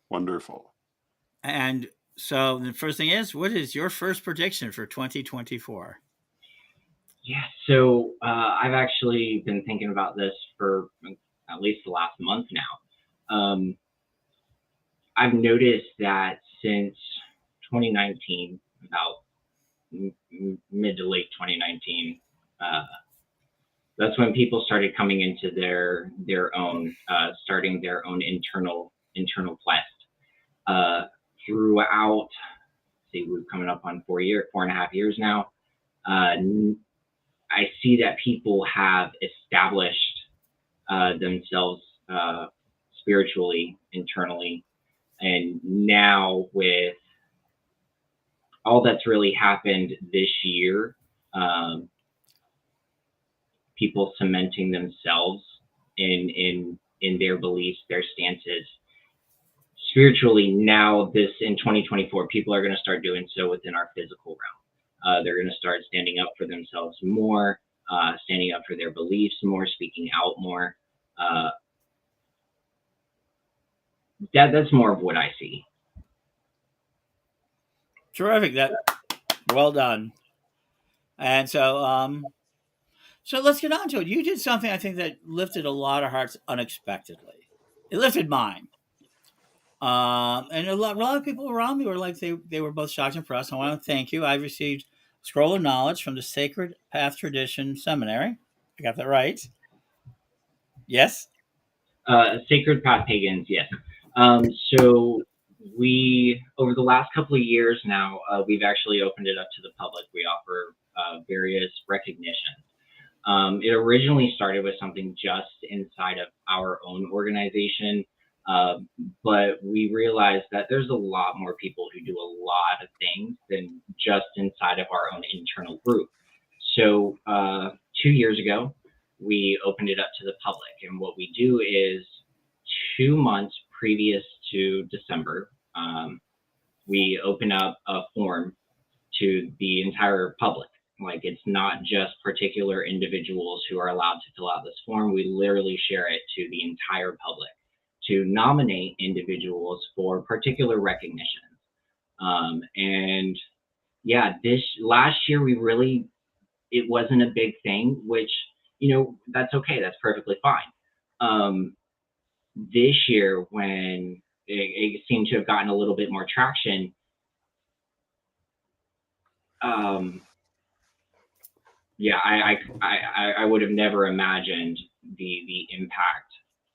Wonderful. And so the first thing is, what is your first prediction for 2024? Yeah, so I've actually been thinking about this for at least the last month now. I've noticed that since 2019, about mid to late 2019, that's when people started coming into their own, starting their own internal quest. throughout. See, we're coming up on 4.5 years now. I see that people have established themselves spiritually, internally, and now with all that's really happened this year, people cementing themselves in their beliefs, their stances. Spiritually, now in 2024, people are going to start doing so within our physical realm. They're going to start standing up for themselves more, standing up for their beliefs more, speaking out more. That's more of what I see. Terrific. That well done. And so let's get on to it. You did something I think that lifted a lot of hearts unexpectedly. It lifted mine. And a lot of people around me were like they were both shocked and impressed. I want to thank you. I received a scroll of knowledge from the Sacred Path Tradition Seminary. I got that right. Yes. Sacred Path Pagans, yes. So we, over the last couple of years now, we've actually opened it up to the public. We offer various recognitions. It originally started with something just inside of our own organization, but we realized that there's a lot more people who do a lot of things than just inside of our own internal group. So 2 years ago, we opened it up to the public, and what we do is 2 months previous to December, we open up a form to the entire public. Like, it's not just particular individuals who are allowed to fill out this form. We literally share it to the entire public to nominate individuals for particular recognitions. And yeah, this last year, it wasn't a big thing, which, that's okay. That's perfectly fine. This year, when it seemed to have gotten a little bit more traction, yeah, I would have never imagined the impact,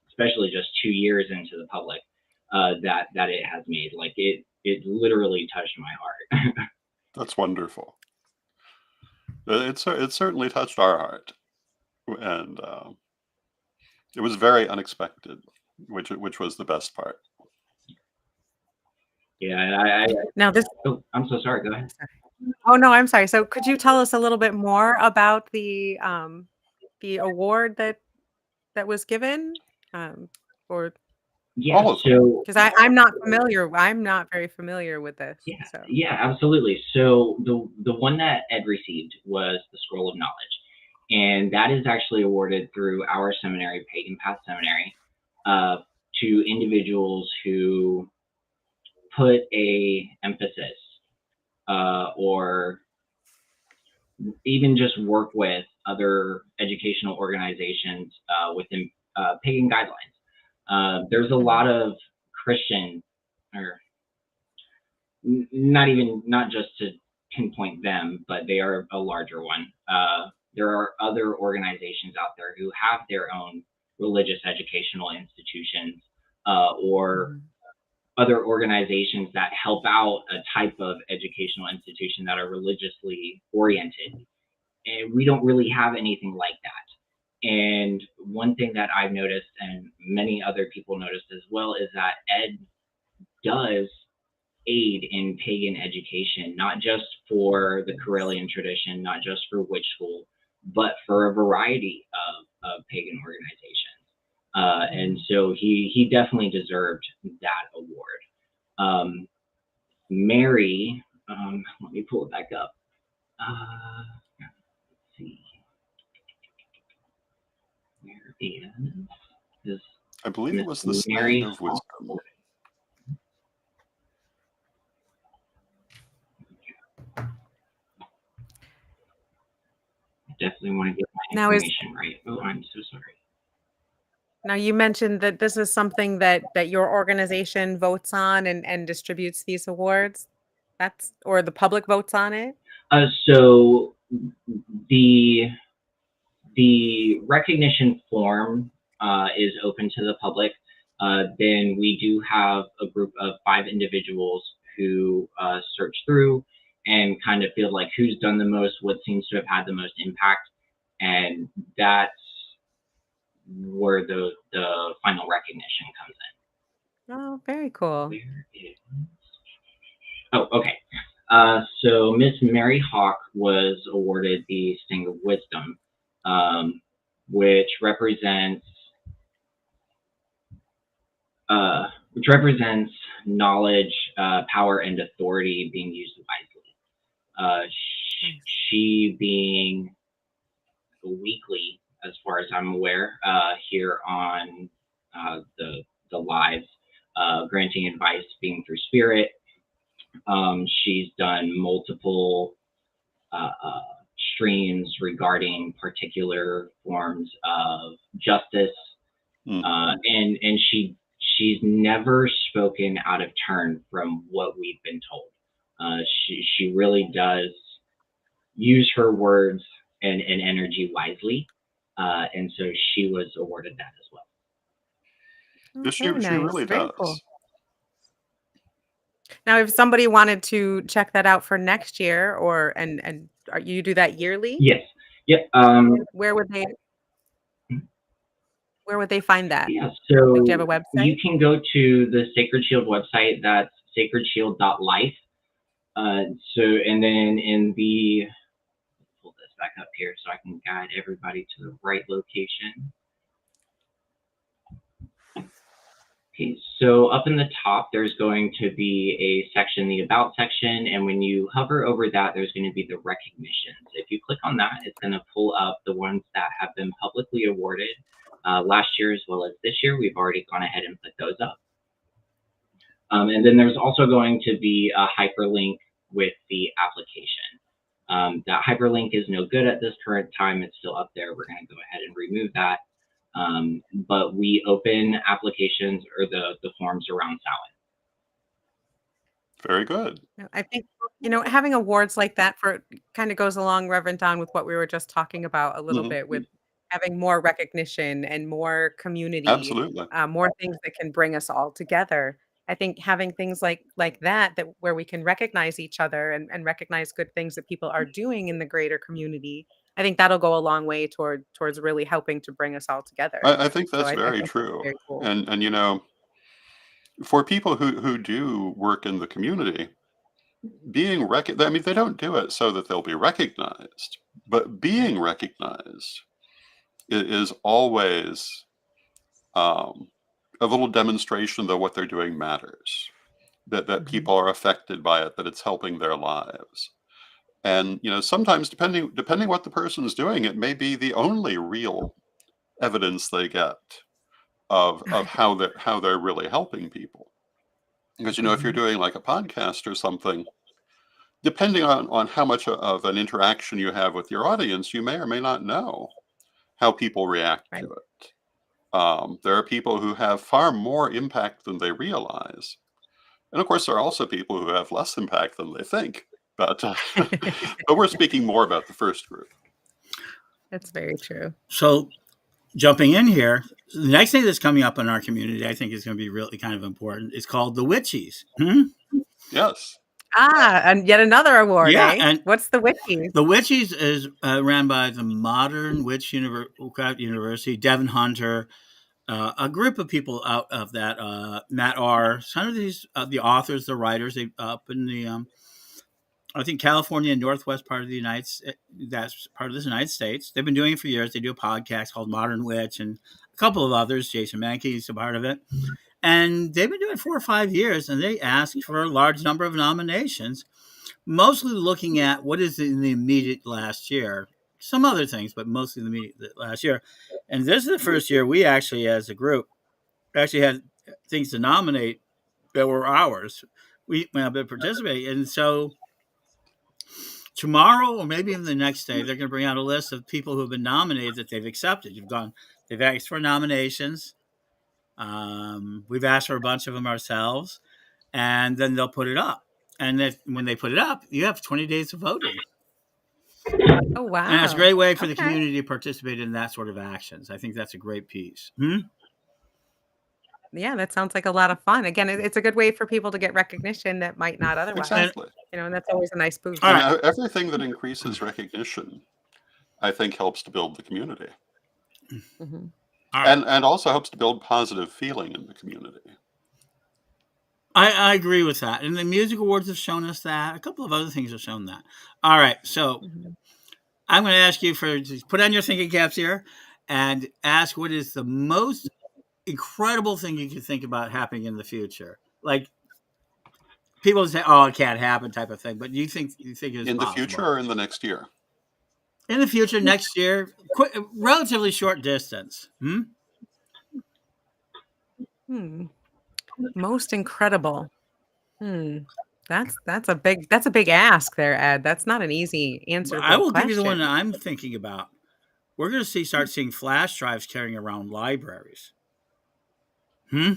especially just 2 years into the public, that it has made. Like, it literally touched my heart. That's wonderful. It certainly touched our heart, and it was very unexpected, which was the best part. Yeah, Now this. Oh, I'm so sorry. Go ahead. Oh no, I'm sorry. So could you tell us a little bit more about the award that was given, or Yeah, All of them. so because I'm not familiar. I'm not very familiar with this. yeah, So yeah, absolutely. So the one that Ed received was the Scroll of Knowledge, and that is actually awarded through our seminary, Pagan Path Seminary, to individuals who put a emphasis or even just work with other educational organizations within pagan guidelines. There's a lot of Christian, or not just to pinpoint them, but they are a larger one. There are other organizations out there who have their own religious educational institutions or other organizations that help out a type of educational institution that are religiously oriented. And we don't really have anything like that. And one thing that I've noticed, and many other people noticed as well, is that Ed does aid in pagan education, not just for the Karelian tradition, not just for witch school, but for a variety of pagan organizations. And so he definitely deserved that award. Mary, let me pull it back up. Let's see. There is. I believe it was the Mary Stand of Wisdom. Definitely want to get my Now information right. Oh, I'm so sorry. Now you mentioned that this is something that your organization votes on and distributes these awards. Or the public votes on it. So the recognition form is open to the public. Then we do have a group of 5 individuals who search through and kind of feel like who's done the most, what seems to have had the most impact, and that's where the final recognition comes in. Oh, very cool. Where is... Oh, okay. So Miss Mary Hawk was awarded the Sting of Wisdom, which represents knowledge, power, and authority being used wisely. She being weekly, as far as I'm aware, here on the lives, granting advice being through spirit. She's done multiple streams regarding particular forms of justice, and she's never spoken out of turn from what we've been told. She really does use her words and energy wisely, and so she was awarded that as well. Oh, She very nice. really Very does. cool. Now, if somebody wanted to check that out for next year, or and you do that yearly, Yes. Yep. where would they find that? Yeah. Like, do So you have a website? you can go to the Sacred Shield website. That's sacredshield.life. So, and then in the, pull this back up here so I can guide everybody to the right location. Okay, so up in the top, there's going to be a section, the About section, and when you hover over that, there's going to be the recognitions. If you click on that, it's going to pull up the ones that have been publicly awarded last year as well as this year. We've already gone ahead and put those up. And then there's also going to be a hyperlink with the application. That hyperlink is no good at this current time. It's still up there. We're going to go ahead and remove that. But we open applications or the forms around Samhain. Very good. I think, having awards like that for kind of goes along, Reverend Don, with what we were just talking about a little Mhm. bit, with having more recognition and more community, Absolutely. more things that can bring us all together. I think having things like that where we can recognize each other and recognize good things that people are doing in the greater community, I think that'll go a long way towards really helping to bring us all together. I think So that's I very think that's true. very cool. And for people who do work in the community, being recognized, I mean, they don't do it so that they'll be recognized, but being recognized is always a little demonstration that what they're doing matters, that Mhm. people are affected by it, that it's helping their lives. And sometimes depending what the person is doing, it may be the only real evidence they get of how they're really helping people. Because if you're Mhm. doing like a podcast or something, depending on how much of an interaction you have with your audience, you may or may not know how people react Right. to it. There are people who have far more impact than they realize. And of course, there are also people who have less impact than they think. But, but we're speaking more about the first group. That's very true. So, jumping in here, the next thing that's coming up in our community, I think is going to be really kind of important. It's called the Witchies. Yes. And yet another award, Yeah, eh? and What's the Witchies? the Witchies is ran by the Modern Witch University, Devin Hunter, a group of people out of that. Matt R. Some of these, the authors, the writers, they up in the, I think California and Northwest part of the that's part of the United States. They've been doing it for years. They do a podcast called Modern Witch, and a couple of others. Jason Mankey is a part of it. And they've been doing it 4 or 5 years, and they asked for a large number of nominations, mostly looking at what is in the immediate last year. Some other things, but mostly the immediate last year. And this is the first year we actually, as a group, actually had things to nominate that were ours. We have been participating. And so tomorrow, or maybe even the next day, they're going to bring out a list of people who have been nominated that they've accepted. They've asked for nominations. We've asked for a bunch of them ourselves, and then they'll put it up. And when they put it up, you have 20 days of voting. Oh, wow. And it's a great way for the Okay. community to participate in that sort of actions. I think that's a great piece. Yeah, that sounds like a lot of fun. Again, it's a good way for people to get recognition that might not otherwise, And Exactly. and that's always a nice all boost. And right, everything that increases recognition, I think, helps to build the community, Mhm. all right. and also helps to build positive feeling in the community. I agree with that. And the music awards have shown us that. A couple of other things have shown that. All right. So Mhm. I'm going to ask you to put on your thinking caps here and ask what is the most incredible thing you can think about happening in the future? Like people say, "Oh, it can't happen," type of thing. But you think it's In the future possible or in the next year? in the future, next year, relatively short distance. Hmm? Hmm. Most incredible. Hmm. That's a big ask there, Ed. That's not an easy I answerable will give you the one that question. I'm thinking about. We're going to start seeing flash drives carrying around libraries. Hmm?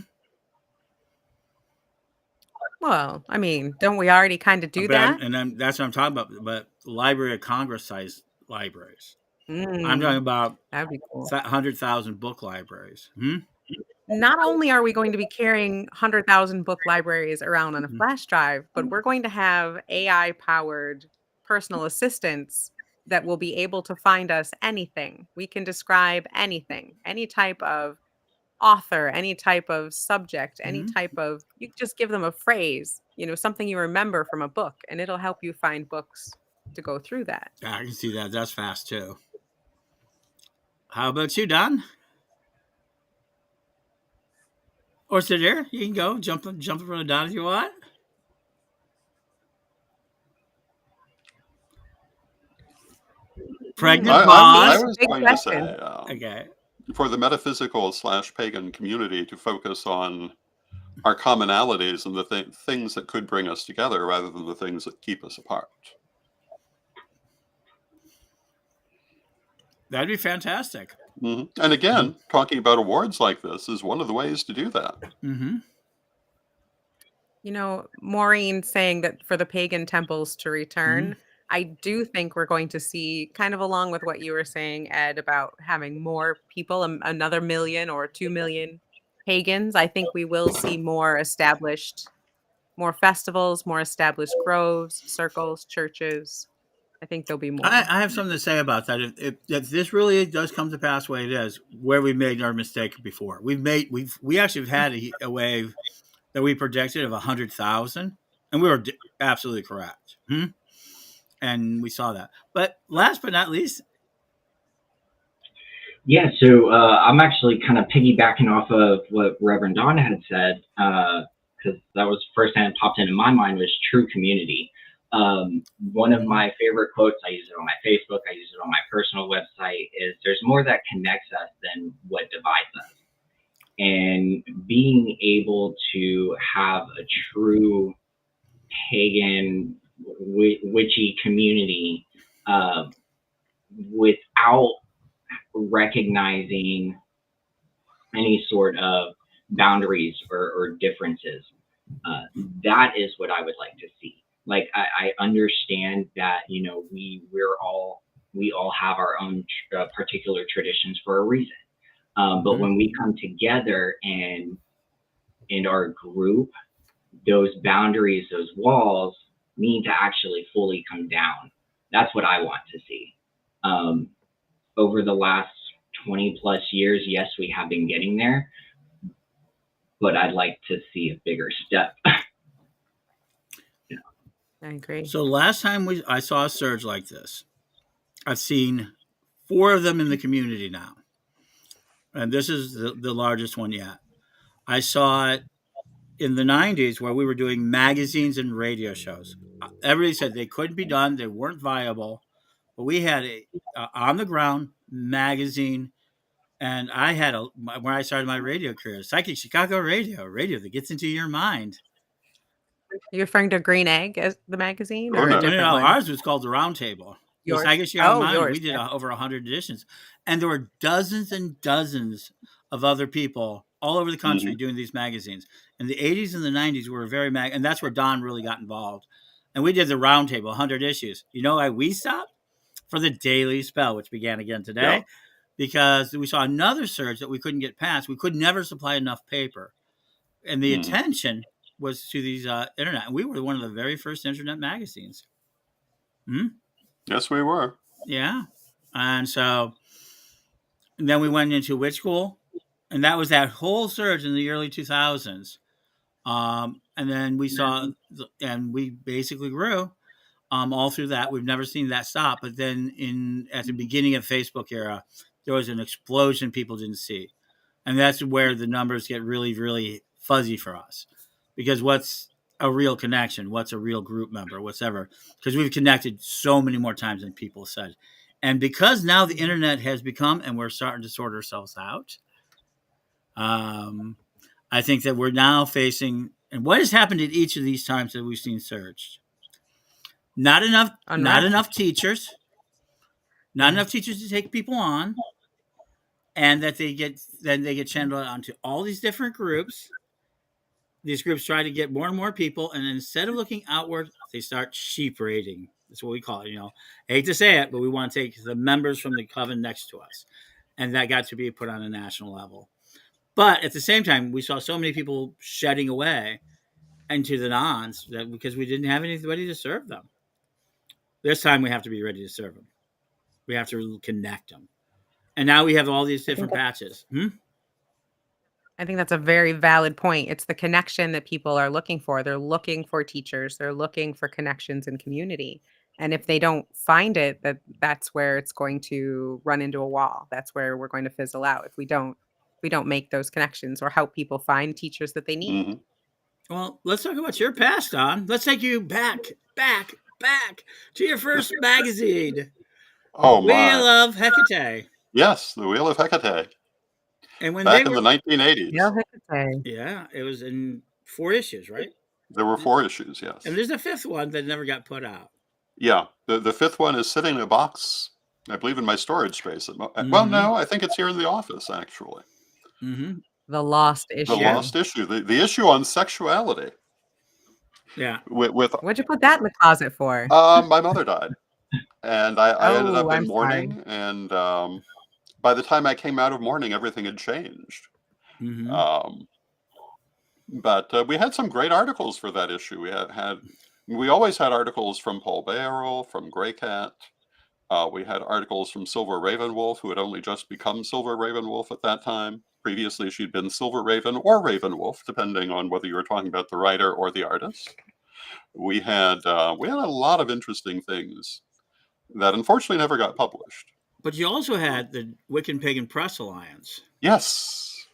Well, I mean, don't we already kind of do But that? that's what I'm talking about. But Library of Congress size libraries. I'm talking Mm, about that'd be cool. 100,000 book libraries. Hmm? Not only are we going to be carrying 100,000 book libraries around on a Mhm. flash drive, but we're going to have AI powered personal assistants that will be able to find us anything. We can describe anything, any type of author, any type of subject, any Mhm. type of, you just give them a phrase, something you remember from a book, and it'll help you find books to go through that. Yeah, I can see that. That's fast too. How about you, Don? Or sit there. You can go jump in front of Don if you want. Pregnant Well, I me, pause. was big going to question. say, Okay. for the metaphysical / pagan community to focus on our commonalities and the things that could bring us together rather than the things that keep us apart. That'd be fantastic. And again, talking about awards like this is one of the ways to do that. Mm-hmm. Maureen saying that for the pagan temples to Mm-hmm. return, I do think we're going to see, kind of along with what you were saying, Ed, about having more people, another million or 2 million pagans. I think we will see more festivals, more established groves, circles, churches. I think there'll be more. I have something to say about that. If this really does come to pass the way it is, where we made our mistake before, we actually have had a wave that we predicted of 100,000, and we were absolutely correct. And we saw that. But last but not least, Yeah, so I'm actually kind of piggybacking off of what Reverend Don had said, because that was the first thing that popped into my mind was true community. One of my favorite quotes, I use it on my Facebook, I use it on my personal website, is there's more that connects us than what divides us. And being able to have a true pagan, witchy community without recognizing any sort of boundaries or differences. That is what I would like to see. Like I understand that we all have our own particular traditions for a reason. But when we come together and in our group, those boundaries, those walls need to actually fully come down. That's what I want to see. Over the last 20 plus years, yes, we have been getting there, but I'd like to see a bigger step. I agree. so last time I saw a surge like this, I've seen 4 of them in the community now, and this is the largest one yet. I saw it in the 90s where we were doing magazines and radio shows. Everybody said they couldn't be done, they weren't viable, but we had a on the ground magazine. And I had when I started my radio career, Psychic Chicago radio that gets into your mind. You're referring to Green Egg as the magazine Oh, or a no. No, different one? ours was called the Round Table. The Yours. Psychic Chicago Oh, Mind. yours. We did Yeah. over 100 editions, and there were dozens and dozens of other people all over the country doing these magazines. In the 80s and the 90s, we were very and that's where Don really got involved. And we did the Round Table, 100 issues. You know why we stopped? For the Daily Spell, which began again today. Yeah. Because we saw another surge that we couldn't get past. We could never supply enough paper. and the Mhm. attention was to these internet. And we were one of the very first internet magazines. Hmm? Yes, we were. Yeah, and so and then we went into Witch School, and that was that whole surge in the early 2000s. And then we saw, and we basically grew all through that. We've never seen that stop. But then at the beginning of Facebook era, there was an explosion people didn't see. And that's where the numbers get really, really fuzzy for us. Because what's a real connection? What's a real group member? Whatever. Because we've connected so many more times than people said. And because now the internet has become, and we're starting to sort ourselves out, I think that we're now facing, and what has happened at each of these times that we've seen surged? Not Unrest. enough teachers, not enough teachers to take people on, and that they get channeled onto all these different groups. These groups try to get more and more people, and instead of looking outward, they start sheep raiding. That's what we call it. I hate to say it, but we want to take the members from the coven next to us, and that got to be put on a national level. But at the same time, we saw so many people shedding away into the nons that because we didn't have anybody to serve them. This time we have to be ready to serve them. We have to connect them. And now we have all these different patches. I think that's a very valid point. It's the connection that people are looking for. They're looking for teachers. They're looking for connections and community. And if they don't find it, that's where it's going to run into a wall. That's where we're going to fizzle out if we don't make those connections or help people find teachers that they need. Hmm. Well, let's talk about your past, Don. Let's take you back to your first magazine, Oh Wheel my! of Hecate. Yes, the Wheel of Hecate, And when back they in the were, 1980s. yeah, it was in 4 issues, right? There were 4 issues. Yes. And there's a 5th one that never got put out. Yeah, the 5th one is sitting in a box, I believe, in my storage space. Well, Mhm. no, I think it's here in the office actually. Mm-hmm. The lost issue. The lost issue, the issue on sexuality. Yeah. With What'd you put that in the closet for? my mother died, and I ended up in I'm sorry. mourning, and by the time I came out of mourning, everything had changed. Mm-hmm. But we had some great articles for that issue. We always had articles from Paul Barrel, from Grey Cat. We had articles from Silver Ravenwolf, who had only just become Silver Ravenwolf at that time. Previously, she'd been Silver Raven or Ravenwolf, depending on whether you were talking about the writer or the artist. We had a lot of interesting things that unfortunately never got published. But you also had the Wiccan Pagan Press Alliance. Yes.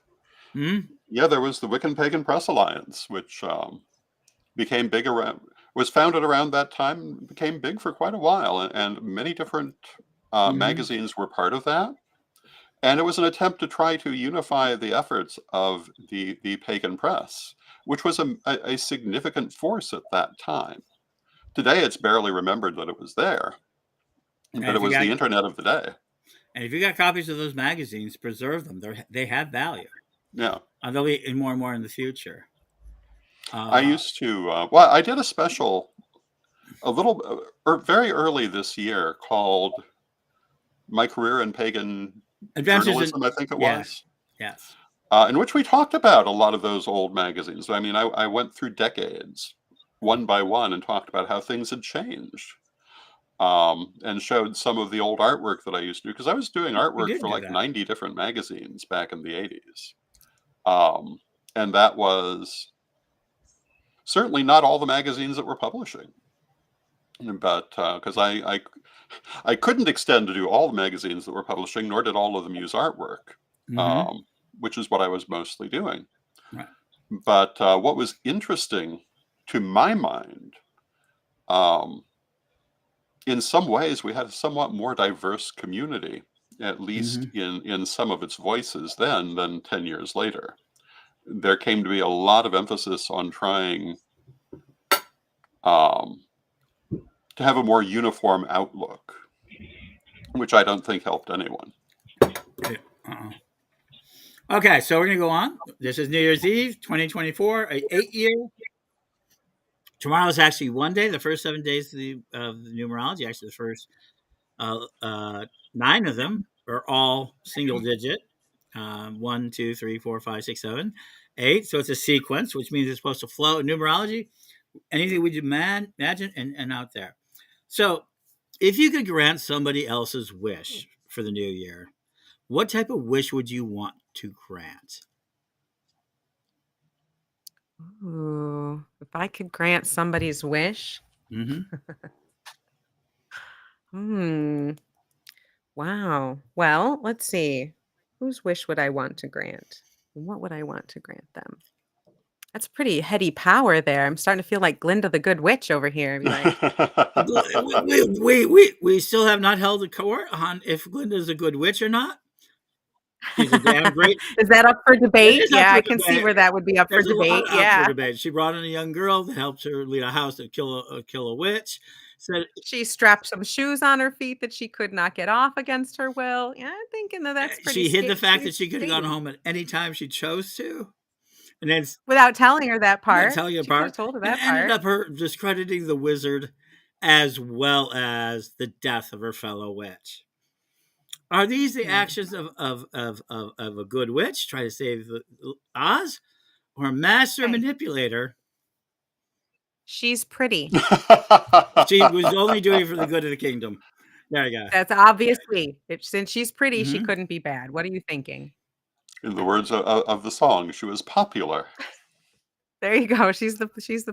Hmm? Yeah, there was the Wiccan Pagan Press Alliance, which became big was founded around that time, became big for quite a while, and many different magazines were part of that. And it was an attempt to try to unify the efforts of the pagan press, which was a significant force at that time. Today, it's barely remembered that it was there, but it was the internet of the day. And if you got copies of those magazines, preserve them. They have value. Yeah. And they'll be more and more in the future. I used to, I did a special very early this year called My Career in Pagan Journalism, I think it was. Yes. In which we talked about a lot of those old magazines. I mean, I went through decades, one by one, and talked about how things had changed. And showed some of the old artwork that I used to do, because I was doing artwork for like 90 different magazines back in the 80s. And that was certainly not all the magazines that were publishing. But because I couldn't extend to do all the magazines that were publishing, nor did all of them use artwork, which is what I was mostly doing. Right. But what was interesting to my mind, in some ways, we had a somewhat more diverse community, at least in some of its voices then than 10 years later. There came to be a lot of emphasis on trying to have a more uniform outlook, which I don't think helped anyone. Okay, so we're going to go on. This is New Year's Eve, 2024, an 8-year. Tomorrow is actually one day, the first 7 days of the numerology. Actually, the first 9 of them are all single digit. 1, 2, 3, 4, 5, 6, 7. 8. So it's a sequence, which means it's supposed to flow. In numerology, anything we imagine and out there. So if you could grant somebody else's wish for the new year, what type of wish would you want to grant? Ooh, if I could grant somebody's wish. Mm-hmm. Wow. Well, let's see. Whose wish would I want to grant? What would I want to grant them? That's pretty heady power there. I'm starting to feel like Glinda the Good Witch over here. Be like, We still have not held a court on if Glinda's a good witch or not. She's a damn great. is that up for debate? is up Yeah, for I can see debate. where that would be up There's for a lot debate. up Yeah. for debate. She brought in a young girl that helped her lead a house to kill a witch. Said She strapped some shoes on her feet that she could not get off against her will. Yeah, I'm thinking that's pretty she hid the fact pretty that she could have gone shady. home at any time she chose to, and then Without telling her that part. tell you She could have apart, told her and that ended part. up her discrediting the wizard as well as the death of her fellow witch. Are these the actions of a good witch trying to save Oz, or a master Hey. manipulator? She's pretty. She was only doing it for the good of the kingdom. There you go. That's obviously since she's pretty, she Mhm. couldn't be bad. What are you thinking? In the words of the song, she was popular. There you go. She's the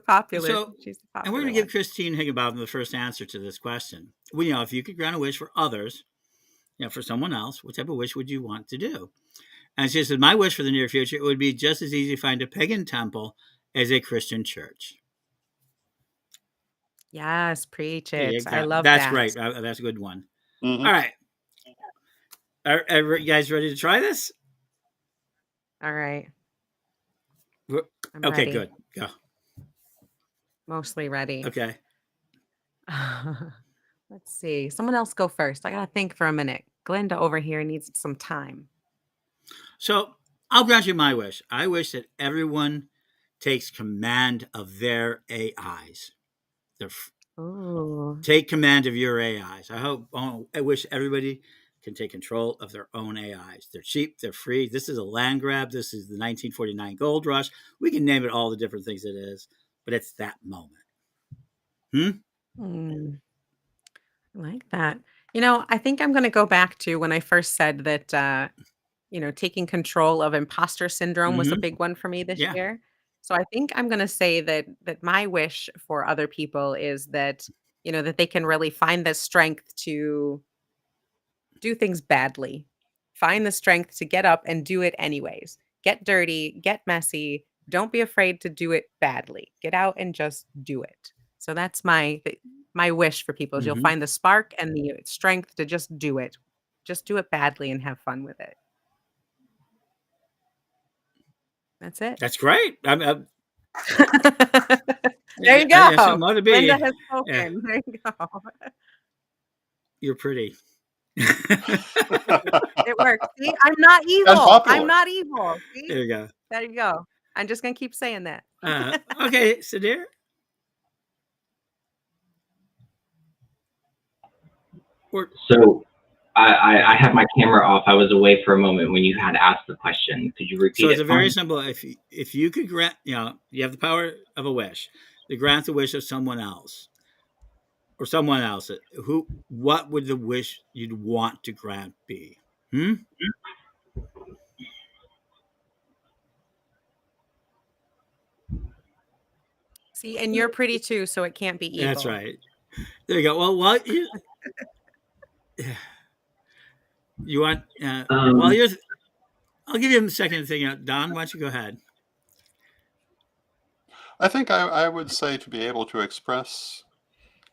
popular. So, she's the and we're popular going to give one. Christine Higginbotham the first answer to this question. Well, if you could grant a wish for others, for someone else, what type of wish would you want to do? And she said, my wish for the near future, it would be just as easy to find a pagan temple as a Christian church. Yes, preach There you it. go. I love That's that. great. That's a good one. Mhm. All right. Are you guys ready to try this? All right. We're- I'm Okay, ready. good. Go. Mostly ready. Okay. Let's see. Someone else go first. I gotta think for a minute. Glinda over here needs some time. So I'll grant you my wish. I wish that everyone takes command of their AIs. Ooh. Take command of your AIs. I wish everybody can take control of their own AIs. They're cheap. They're free. This is a land grab. This is the 1949 gold rush. We can name it all the different things it is, but it's that moment. I like that. I think I'm going to go back to when I first said that, taking control of imposter syndrome was a Mhm. big one for me this Yeah. year. So I think I'm going to say that my wish for other people is that, that they can really find the strength to do things badly. Find the strength to get up and do it anyways. Get dirty, get messy. Don't be afraid to do it badly. Get out and just do it. So that's my wish for people is you'll Mhm. find the spark and the strength to just do it. Just do it badly and have fun with it. That's it. That's great. There you go. Yeah, some ought to be. Linda has Yeah, spoken. There you go. you're pretty. It works. See, I'm not evil. popular. I'm not evil. See? There you go. There you go. I'm just gonna keep saying that. Okay, Sadir. So I have my camera off. I was away for a moment when you had asked the question. Could you repeat So it? it's a for very me? simple. If you could grant, you have the power of a wish, to grant the wish of someone else, or someone else, what would the wish you'd want to grant be? See, and you're pretty too, so it can't be evil. That's right. There you go. Well, what you want? I'll give you a second to think out. Don, why don't you go ahead? I think I would say to be able to express,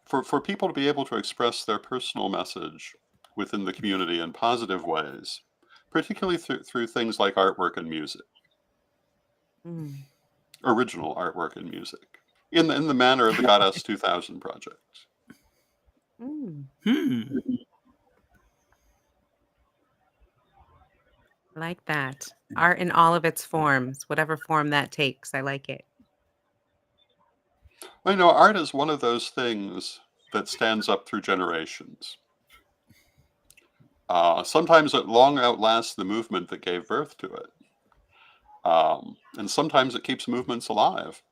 for people to be able to express their personal message within the community in positive ways, particularly through things like artwork and music, original artwork and music, in the manner of the Goddess 2000 project. I like that. Art in all of its forms, whatever form that takes. I like it. Well, art is one of those things that stands up through generations. Sometimes it long outlasts the movement that gave birth to it. And sometimes it keeps movements alive.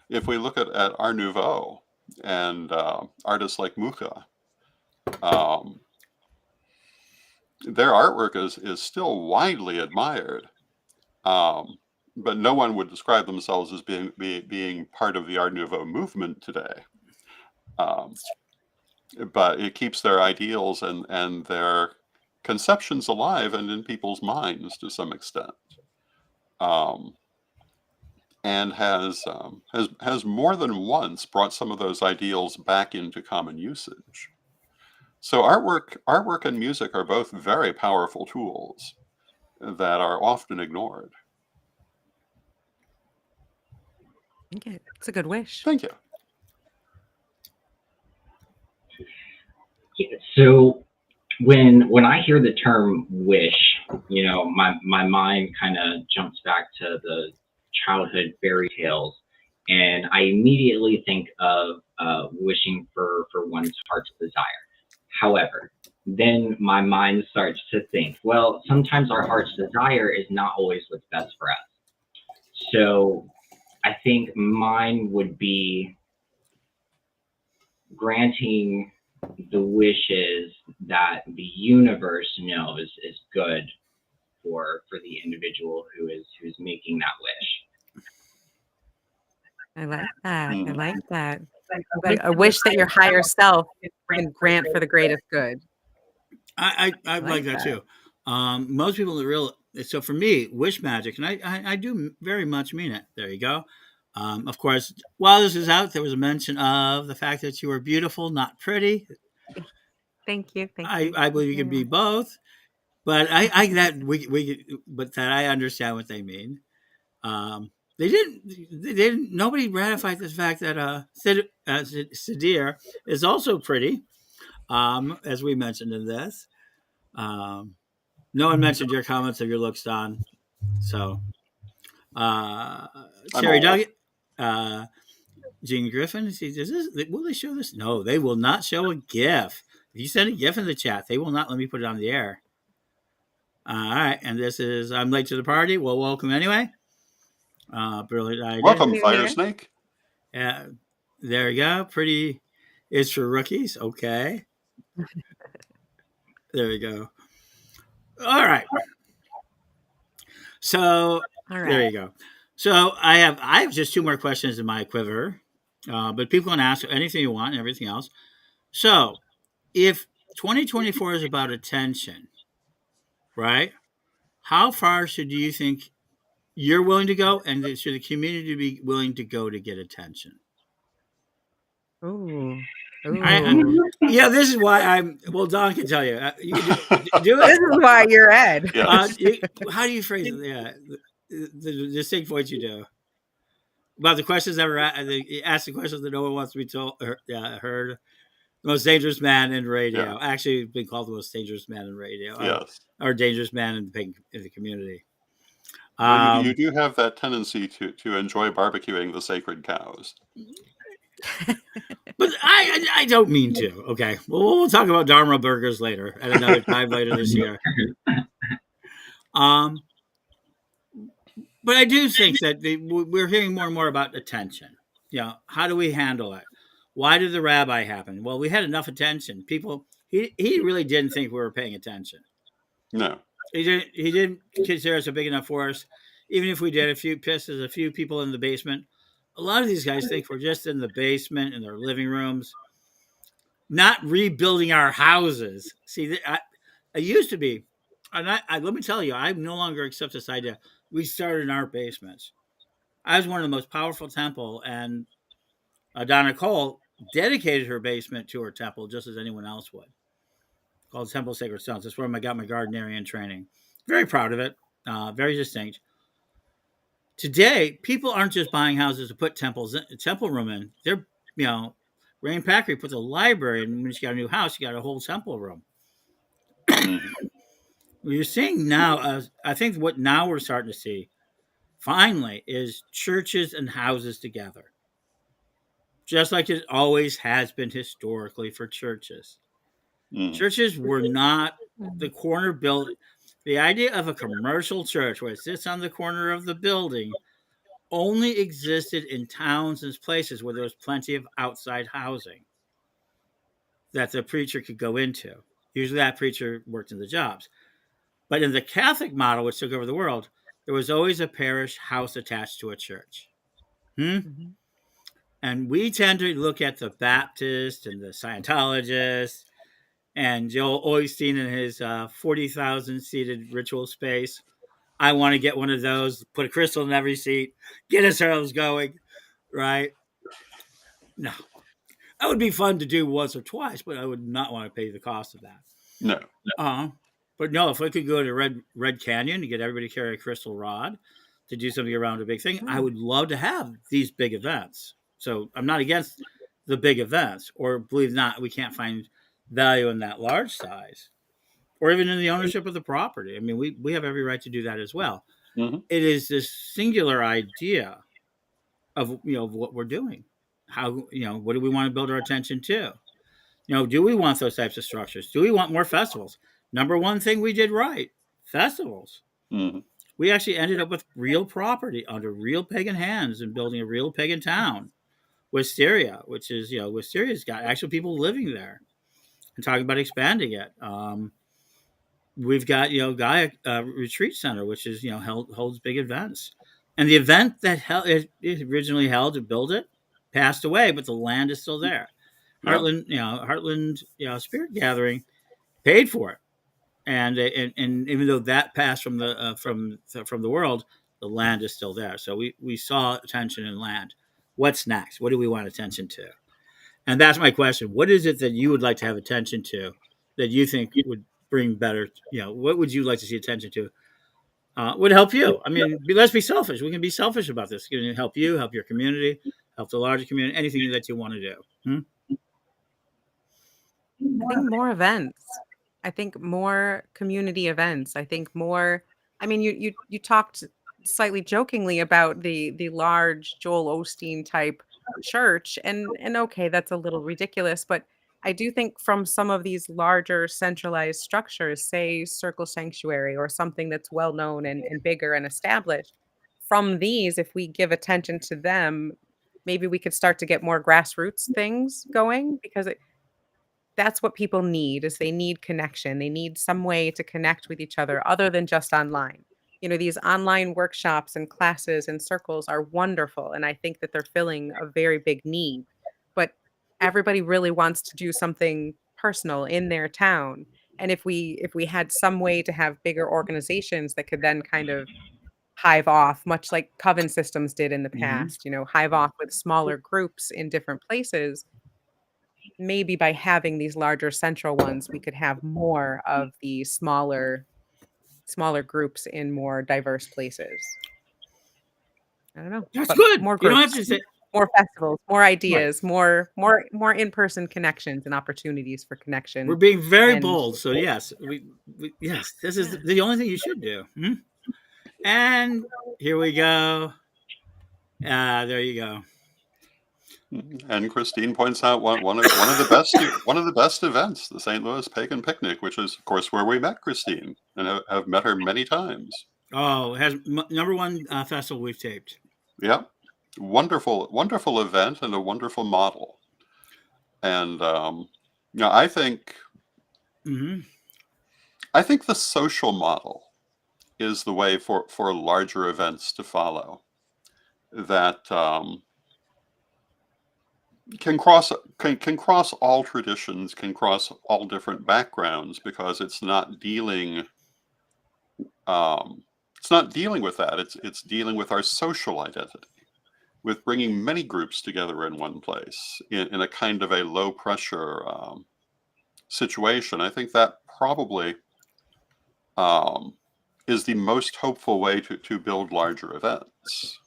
If we look at Art Nouveau and artists like Mucha, their artwork is still widely admired, but no one would describe themselves as being part of the Art Nouveau movement today. But it keeps their ideals and their conceptions alive and in people's minds to some extent, and has more than once brought some of those ideals back into common usage. So artwork and music are both very powerful tools that are often ignored. Okay, it's a good wish. Thank you. Yeah, so when I hear the term wish, my mind kind of jumps back to the childhood fairy tales, and I immediately think of wishing for one's heart's desire. However, then my mind starts to think, well, sometimes our heart's desire is not always what's best for us. So I think mine would be granting the wishes that the universe knows is good for the individual who's making that wish. I like that. I Mm. like that. Like a wish that your higher self can grant for the greatest good. I like like that that. too. Most people so for me, wish magic, and I do very much mean it. There you go. Of course, while this is out, there was a mention of the fact that you are beautiful, not pretty. Thank you. Thank you. I believe you can be both, but but that I understand what they mean. They didn't. Nobody ratified the fact that Sadir is also pretty, as we mentioned in this. No one mentioned your comments of your looks, Don. So, Cherry old. Duggan, Gene Griffin. Will they show this? No, they will not show a GIF. If you send a GIF in the chat, they will not let me put it on the air. All right, and this is I'm late to the party. Well, welcome anyway. Brilliant idea. Welcome, New Fire Year. Snake. There you go. Pretty is for rookies. Okay. There we go. All right. So All there right. you go. So I have just two more questions in my quiver, but people can ask anything you want and everything else. So if 2024 is about attention, right? How far should you think you're willing to go, and should the community be willing to go to get attention? Ooh. Yeah, this is why I'm. Well, Don can tell you. You can do This it. is why you're Ed. Yes. How do you phrase it? Yeah, the distinct points you do about the questions that were ask the questions that no one wants to be told. Heard. The most dangerous man in radio. Yeah. Actually, been called the most dangerous man in radio. Yes. Or dangerous man in the community. Well, you do have that tendency to enjoy barbecuing the sacred cows. But I don't mean to. Okay, well, we'll talk about Dharma burgers later at another time later this year. But I do think that we're hearing more and more about attention. How do we handle it? Why did the rabbi happen? Well, we had enough attention. People, he really didn't think we were paying attention. No. He didn't consider us a big enough force. Even if we did, a few people in the basement. A lot of these guys think we're just in the basement in their living rooms, not rebuilding our houses. See, I used to be, and I let me tell you, I no longer accept this idea. We started in our basements. I was one of the most powerful temple, and Donna Cole dedicated her basement to her temple just as anyone else would. Called Temple Sacred Stones. That's where I got my Gardnerian training. Very proud of it. Very distinct. Today, people aren't just buying houses to put temple room in. They're, Rain Packery puts a library, and when she got a new house, she got a whole temple room. What you're seeing now, I think what now we're starting to see, finally, is churches and houses together. Just like it always has been historically for churches. Churches were not the corner building. The idea of a commercial church where it sits on the corner of the building only existed in towns and places where there was plenty of outside housing that the preacher could go into. Usually that preacher worked in the jobs. But in the Catholic model, which took over the world, there was always a parish house attached to a church. Mhm. And we tend to look at the Baptist and the Scientologists and Joel Osteen in his 40,000 seated ritual space. I want to get one of those, put a crystal in every seat, get ourselves going, right? No, that would be fun to do once or twice, but I would not want to pay the cost of that. No. But no, if I could go to Red Canyon to get everybody to carry a crystal rod to do something around a big thing, I would love to have these big events. So I'm not against the big events, or believe not, we can't find value in that large size, or even in the ownership of the property. I mean, we have every right to do that as well. Mhm. It is this singular idea of what we're doing. How what do we want to build our attention to? Do we want those types of structures? Do we want more festivals? Number one thing we did right, festivals. Mhm. We actually ended up with real property under real pagan hands and building a real pagan town, Wisteria, which is, Wisteria's got actual people living there and talking about expanding it. We've got, Gaia Retreat Center, which is, holds big events. And the event that it originally held to build it passed away, but the land is still there. Yeah. Heartland, Spirit Gathering paid for it, and even though that passed from the world, the land is still there. So we saw attention in land. What's next? What do we want attention to? And that's my question. What is it that you would like to have attention to that you think would bring better? What would you like to see attention to? Would help you. I mean, let's be selfish. We can be selfish about this. It's going to help you, help your community, help the larger community. Anything that you want to do. I think more events. I think more community events. I think more. I mean, you talked slightly jokingly about the large Joel Osteen type church, and okay, that's a little ridiculous, but I do think from some of these larger centralized structures, say Circle Sanctuary or something that's well known and bigger and established, from these, if we give attention to them, maybe we could start to get more grassroots things going because that's what people need is they need connection. They need some way to connect with each other than just online. These online workshops and classes and circles are wonderful. And I think that they're filling a very big need. But everybody really wants to do something personal in their town. And if we had some way to have bigger organizations that could then kind of hive off, much like Coven Systems did in the past, hive off with smaller groups in different places, maybe by having these larger central ones, we could have more of the smaller groups in more diverse places. I don't know. That's but good. More You don't have groups, to say more festivals, more ideas, more in-person connections and opportunities for connection. we're being very And bold. So yes, yes, this is the only thing you should do. And here we go. There you go. And Christine points out one of the best events, the St. Louis Pagan Picnic, which is of course where we met Christine and have met her many times. Oh, it has number one festival we've taped. Yeah, wonderful event and a wonderful model. And I think I think the social model is the way for larger events to follow. That can cross all traditions, can cross all different backgrounds, because it's not dealing with that. It's dealing with our social identity, with bringing many groups together in one place in a kind of a low pressure situation. I think that probably is the most hopeful way to build larger events.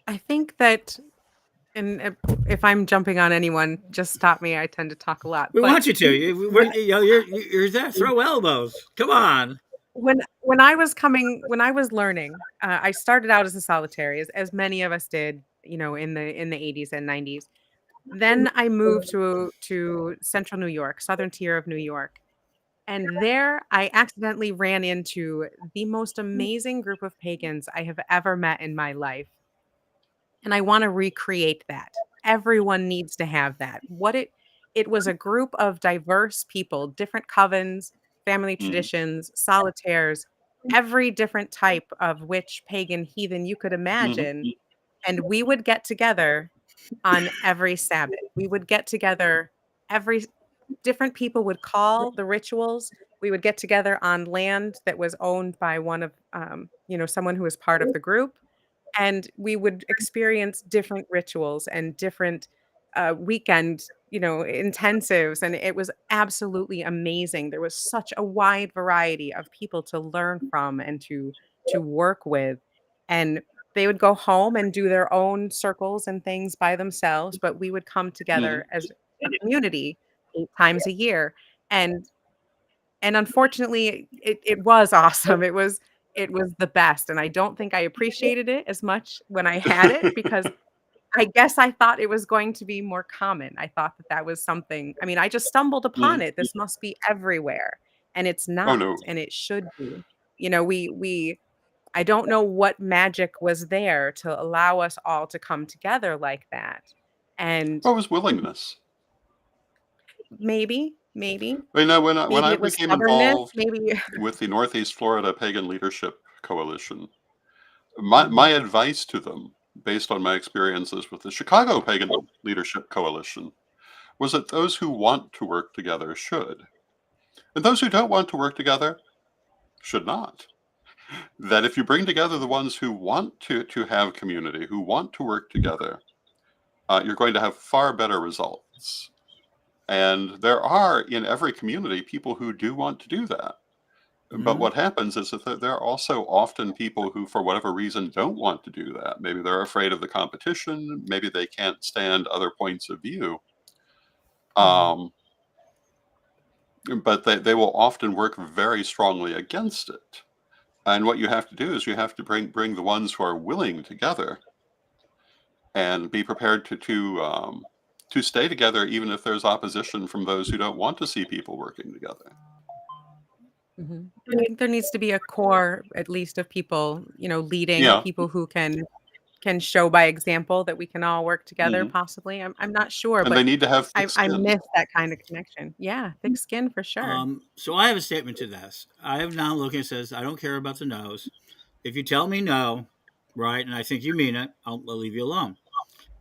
I think that, and if I'm jumping on anyone, just stop me. I tend to talk a lot. We want you to. You're there. Throw elbows. Come on. When I was learning, I started out as a solitary, as many of us did, in the 80s and 90s. Then I moved to central New York, southern tier of New York, And there I accidentally ran into the most amazing group of pagans I have ever met in my life. And I want to recreate that. Everyone needs to have that. It was a group of diverse people, different covens, family Mm, traditions, solitaires, every different type of witch, pagan, heathen you could mhm, imagine. And we would get together on every Sabbath. We would get together every different people would call the rituals. We would get together on land that was owned by one of, someone who was part of the group, and we would experience different rituals and different weekend, intensives, and it was absolutely amazing. There was such a wide variety of people to learn from and to work with, and they would go home and do their own circles and things by themselves, but we would come mhm. together as a community 8 times a year, and unfortunately, it was awesome. It was the best, and I don't think I appreciated it as much when I had it because I guess I thought it was going to be more common. I thought that that was something. I mean, I just stumbled upon Mhm. it. This must be everywhere, and it's Oh, not, no. and it should be. We I don't know what magic was there to allow us all to come together like that, and What was willingness? maybe, I mean, when maybe I it was became stubbornness, involved maybe. with the Northeast Florida Pagan Leadership Coalition, my Mhm, advice to them, based on my experiences with the Chicago Pagan Leadership Coalition, was that those who want to work together should, and those who don't want to work together should not. That if you bring together the ones who want to have community, who want to work together, you're going to have far better results. And there are in every community people who do want to do that. But Mhm. what happens is that there are also often people who, for whatever reason, don't want to do that. Maybe they're afraid of the competition. Maybe they can't stand other points of view. mhm. Um, but they will often work very strongly against it. And what you have to do is you have to bring the ones who are willing together and be prepared to stay together even if there's opposition from those who don't want to see people working together. Mhm. I think there needs to be a core, at least, of people, leading, Yeah. people who can show by example that we can all work together Hmm. possibly. I'm not sure, And they but need to have thick I skin. miss that kind of connection. Yeah, thick skin for sure. So I have a statement to this. I have now looking at says I don't care about the no's. If you tell me no, right, and I think you mean it, I'll leave you alone.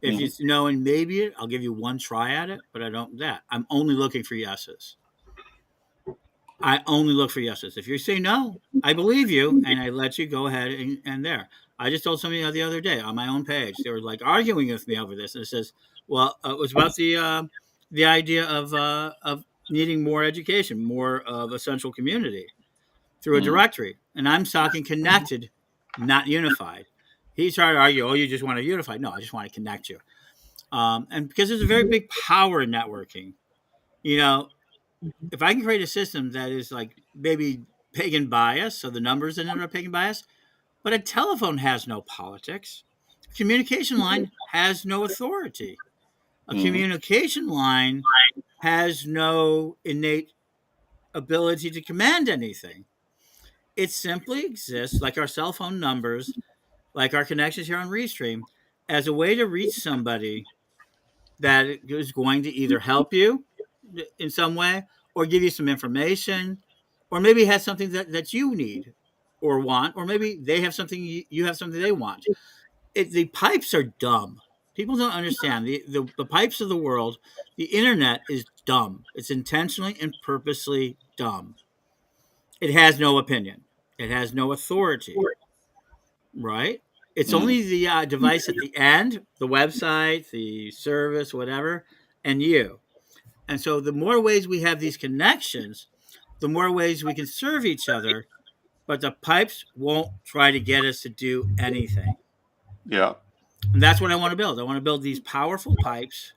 If Hmm. it's no and maybe it, I'll give you one try at it, but I don't that. I'm only looking for yeses. I only look for yeses. If you say no, I believe you and I let you go ahead and there. I just told somebody the other day on my own page. They were like arguing with me over this, and it says, "Well, it was about the idea of needing more education, more of a central community through a Hmm. directory." And I'm talking Mhm, connected, not unified. He tried to argue, "Oh, you just want to unify?" No, I just want to connect you. And because there's a very big power in networking, you know, mhm, if I can create a system that is like maybe pagan bias, so the numbers in it are pagan bias, but a telephone has no politics. A communication line has no authority. A Hmm. communication line has no innate ability to command anything. It simply exists like our cell phone numbers, like our connections here on Restream, as a way to reach somebody that is going to either help you in some way or give you some information or maybe has something that you need or want or maybe they have something you have something they want. The pipes are dumb. People don't understand the pipes of the world. The internet is dumb. It's intentionally and purposely dumb. It has no opinion. It has no authority, right? It's Hmm. only the device at the end, the website, the service, whatever, and you. And so the more ways we have these connections, the more ways we can serve each other, but the pipes won't try to get us to do anything. Yeah. And that's what I want to build. I want to build these powerful pipes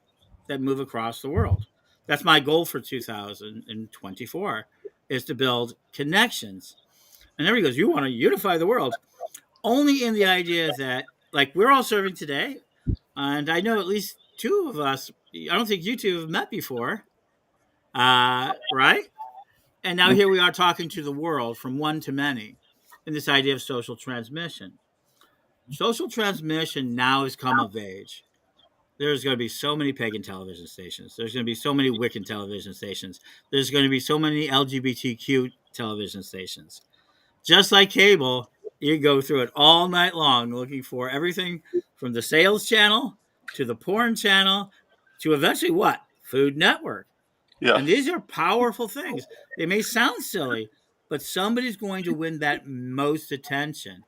that move across the world. That's my goal for 2024 is to build connections. And everybody goes, you want to unify the world. Only in the idea that like we're all serving today, and I know at least two of us, I don't think you two have met before. Right? And now here we are talking to the world from one to many in this idea of social transmission. Social transmission now has come of age. There's going to be so many pagan television stations. There's going to be so many Wiccan television stations. There's going to be so many LGBTQ television stations. Just like cable, you go through it all night long looking for everything from the sales channel to the porn channel to eventually what? Food Network. Yeah. And these are powerful things. They may sound silly, but somebody's going to win that most attention.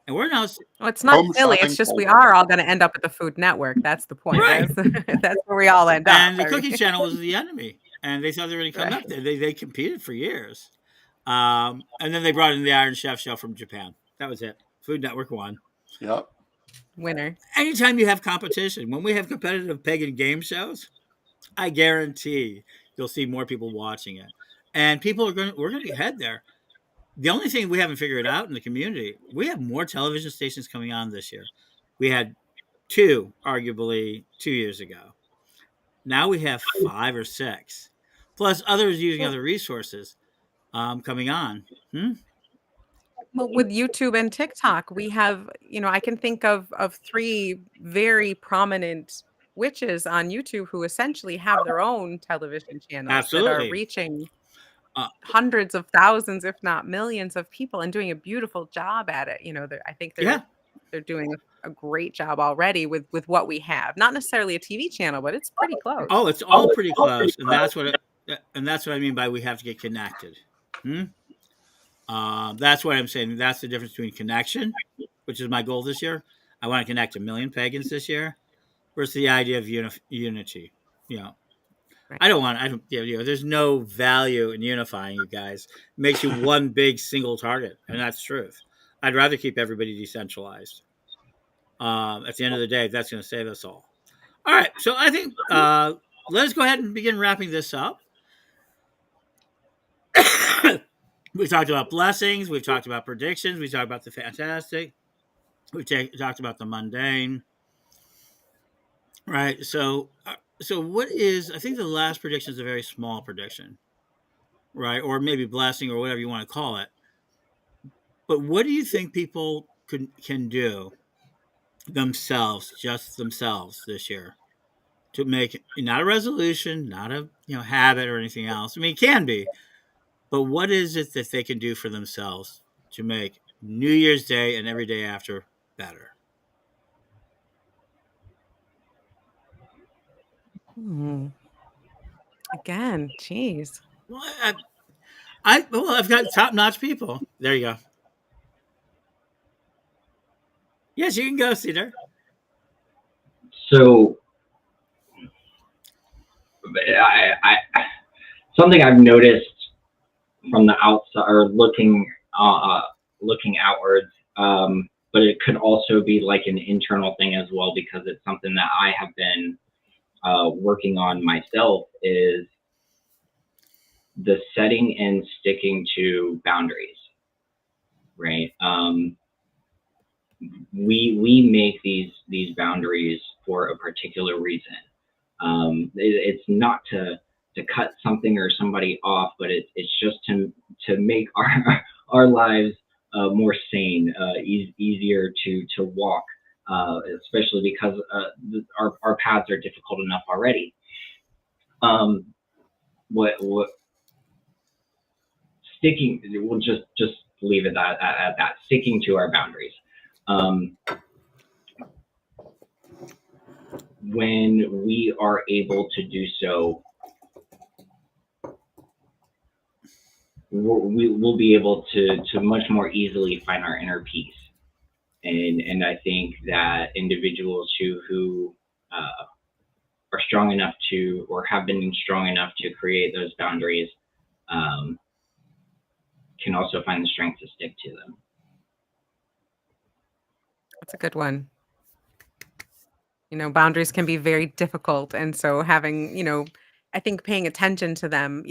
And we're now Well, it's not Home silly. shopping It's just we folder. are all going to end up at the Food Network. That's the point. Right. That's where we all end up. and the I Cookie mean, Channel was the enemy, and they thought they were going to come Right. up there. They competed for years, and then they brought in the Iron Chef show from Japan. That was it. Food Network won. Yep. winner. Anytime you have competition, when we have competitive pagan game shows, I guarantee you'll see more people watching it, and we're going to head there. The only thing we haven't figured out in the community, we have more television stations coming on this year. We had two, arguably 2 years ago. Now we have 5 or 6, plus others using other resources coming on. Well, with YouTube and TikTok, we have, I can think of 3 very prominent witches on YouTube who essentially have their own television channels that Absolutely. are reaching Uh, hundreds of thousands, if not millions of people and doing a beautiful job at it. I think Yeah. they're doing a great job already with what we have. Not necessarily a TV channel, but it's pretty close. Oh, it's all pretty close, and that's what I mean by we have to get connected. That's what I'm saying. That's the difference between connection, which is my goal this year. I want to connect 1 million pagans this year, versus the idea of unity. Right. There's no value in unifying you guys. It makes you one big single target, and that's truth. I'd rather keep everybody decentralized. At the end of the day, that's going to save us all. All right, so I think let's go ahead and begin wrapping this up. We've talked about blessings. We've talked about predictions. We've talked about the fantastic. We've talked about the mundane. Right. So what is? I think the last prediction is a very small prediction, right? Or maybe blessing, or whatever you want to call it. But what do you think people can do themselves, just themselves, this year, to make not a resolution, not a habit or anything else? I mean, it can be, but what is it that they can do for themselves to make New Year's Day and every day after better? Again, geez. Well, I've got top-notch people. There you go. Yes, you can go, Cedar. So, I something I've noticed from the outside or looking outwards, but it could also be like an internal thing as well, because it's something that I have been working on myself, is the setting and sticking to boundaries, right? We make these boundaries for a particular reason. It's not to cut something or somebody off, but it's just to make our lives more sane, easier to walk, especially because our paths are difficult enough already. What sticking? We'll just leave it at that. Sticking to our boundaries. When we are able to do so, we'll be able to much more easily find our inner peace. And I think that individuals who are strong enough to, or have been strong enough to create those boundaries, can also find the strength to stick to them. That's a good one. Boundaries can be very difficult. And so having, I think paying attention to them,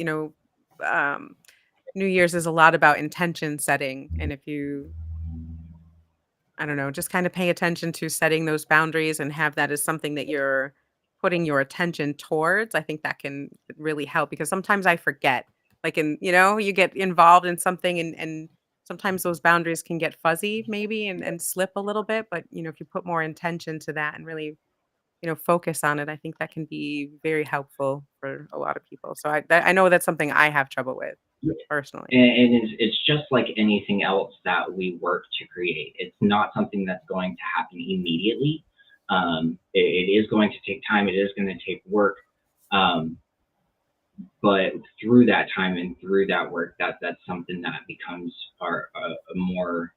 New Year's is a lot about intention setting. And if you, I don't know, just kind of pay attention to setting those boundaries and have that as something that you're putting your attention towards, I think that can really help, because sometimes I forget like you get involved in something and sometimes those boundaries can get fuzzy maybe and slip a little bit, but if you put more intention to that and really focus on it, I think that can be very helpful for a lot of people. So I know that's something I have trouble with personally. And it's just like anything else that we work to create. It's not something that's going to happen immediately. It is going to take time. It is going to take work. But through that time and through that work, that's something that becomes a more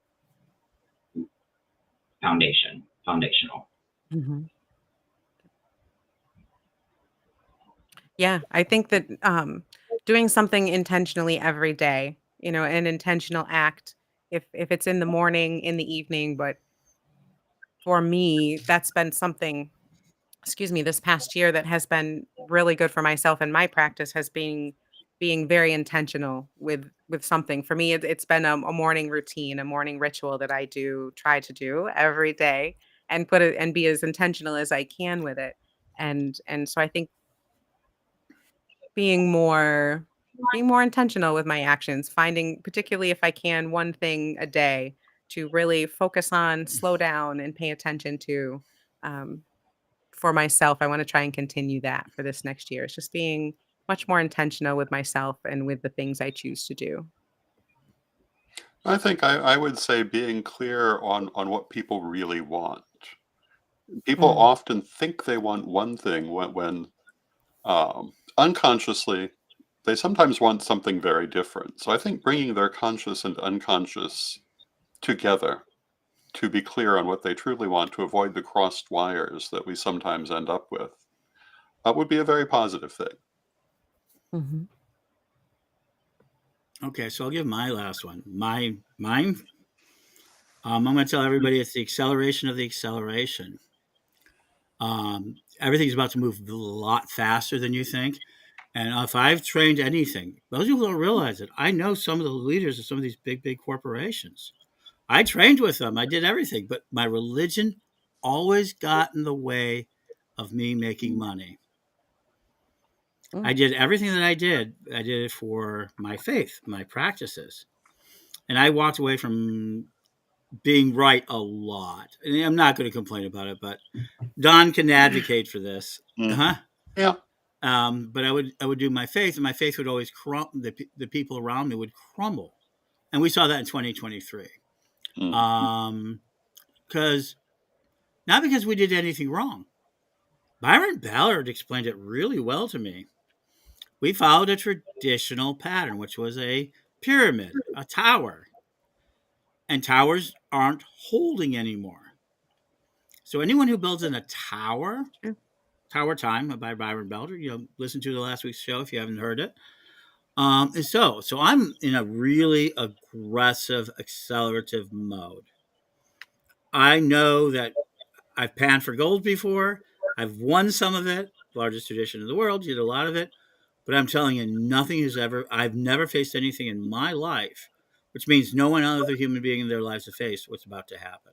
foundational. hmm Yeah, I think that doing something intentionally every day, an intentional act, if it's in the morning, in the evening, but for me, that's been something, excuse me, this past year that has been really good for myself and my practice has been being very intentional with something. For me, it's been a morning routine, a morning ritual that I do try to do every day and put it and be as intentional as I can with it. And so I think being more being more intentional with my actions, finding particularly if I can one thing a day to really focus on, slow down and pay attention to um, for myself. I want to try and continue that for this next year. It's just being much more intentional with myself and with the things I choose to do. I think I would say being clear on what people really want. People Mm, often think they want one thing when unconsciously they sometimes want something very different. So I think bringing their conscious and unconscious together to be clear on what they truly want to avoid the crossed wires that we sometimes end up with would be a very positive thing. mhm, Okay, so I'll give my last one. Mine. I'm going to tell everybody it's the acceleration of the acceleration. Everything's about to move a lot faster than you think. And if I've trained anything, most people don't realize it. I know some of the leaders of some of these big corporations. I trained with them. I did everything, but my religion always got in the way of me making money. mm, I did everything that I did it for my faith, my practices. And I walked away from being right a lot. And I'm not going to complain about it, but Don can advocate for this. Mhm. Huh? Yeah. But I would do my faith, and my faith would always the people around me would crumble, and we saw that in 2023. Mm. Because not because we did anything wrong. Byron Ballard explained it really well to me. We followed a traditional pattern, which was a pyramid, a tower, and towers aren't holding anymore. So anyone who builds in a tower, true. Tower Time by Byron Ballard, listen to the last week's show if you haven't heard it. And so I'm in a really aggressive, accelerative mode. I know that I've panned for gold before. I've won some of it, largest tradition in the world, did a lot of it. But I'm telling you, I've never faced anything in my life, which means no one other human being in their lives have faced what's about to happen.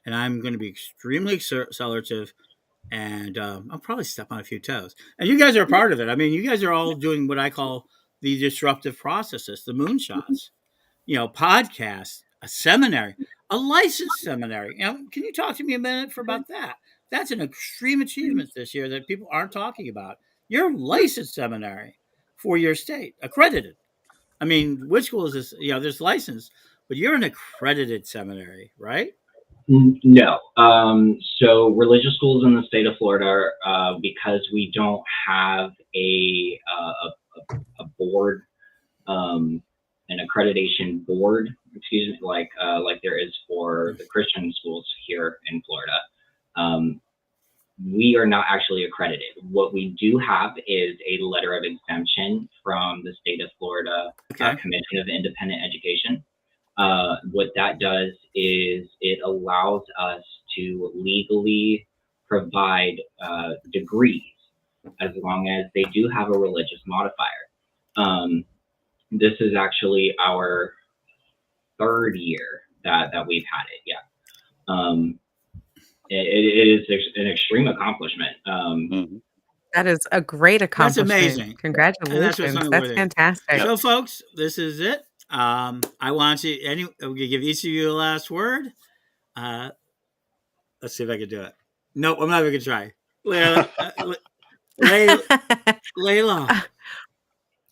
And I'm going to be extremely accelerative, and I'll probably step on a few toes. And you guys are a part of it. I mean, you guys are all doing what I call the disruptive processes, the moonshots, podcasts, a seminary, a licensed seminary. Can you talk to me a minute for about that? That's an extreme achievement this year that people aren't talking about. You're a licensed seminary for your state, accredited. I mean, which school is this? There's license, but you're an accredited seminary, right? No. So religious schools in the state of Florida, because we don't have a board, an accreditation board, excuse me, like there is for the Christian schools here in Florida. We are not actually accredited. What we do have is a letter of exemption from the state of Florida Okay. Commission of Independent Education. What that does is it allows us to legally provide degrees as long as they do have a religious modifier. This is actually our third year that we've had it. Yeah. It is an extreme accomplishment. Mhm. That is a great That's accomplishment. amazing. And that's what's Congratulations. something That's worthy. fantastic. So, folks, this is it. I want to I'm going to give each of you a last word. Let's see if I can do it. No, I'm not even going to try. Layla.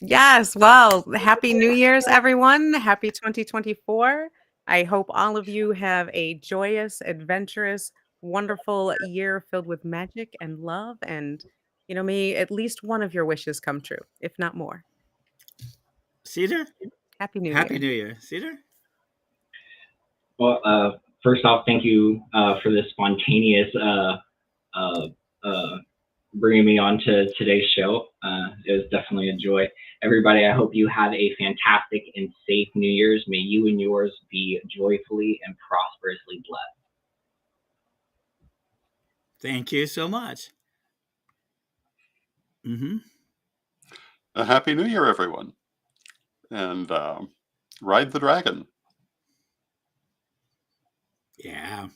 Yes. Well, happy New Year's, everyone. Happy 2024. I hope all of you have a joyous, adventurous, wonderful year filled with magic and love. And, may at least one of your wishes come true, if not more. Cedar? Happy New Happy Year. New Year. Cedar? Well, first off, thank you for this spontaneous bringing me on to today's show. It was definitely a joy. Everybody, I hope you have a fantastic and safe New Year's. May you and yours be joyfully and prosperously blessed. Thank you so much. A Happy New Year, everyone. And ride the dragon. Yeah.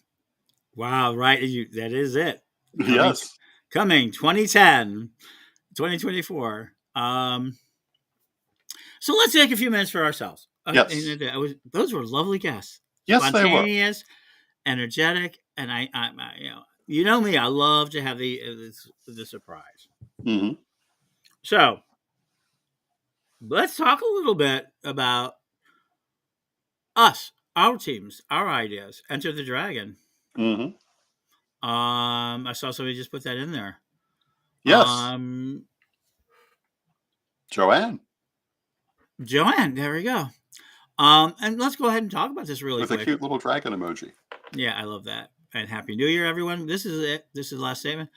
Wow, right. That is it. Yes. Coming 2010, 2024. So let's take a few minutes for ourselves. Yes. Those were lovely guests. Yes, they were. Spontaneous, energetic, and I you know me, I love to have the surprise. Mm-hmm. So let's talk a little bit about us, our teams, our ideas. Enter the Dragon. Mm-hmm. I saw somebody just put that in there. Yes. Joanne, there we go. And let's go ahead and talk about this really with quick. a cute little dragon emoji. Yeah, I love that. And Happy New Year, everyone. This is it. This is the last statement.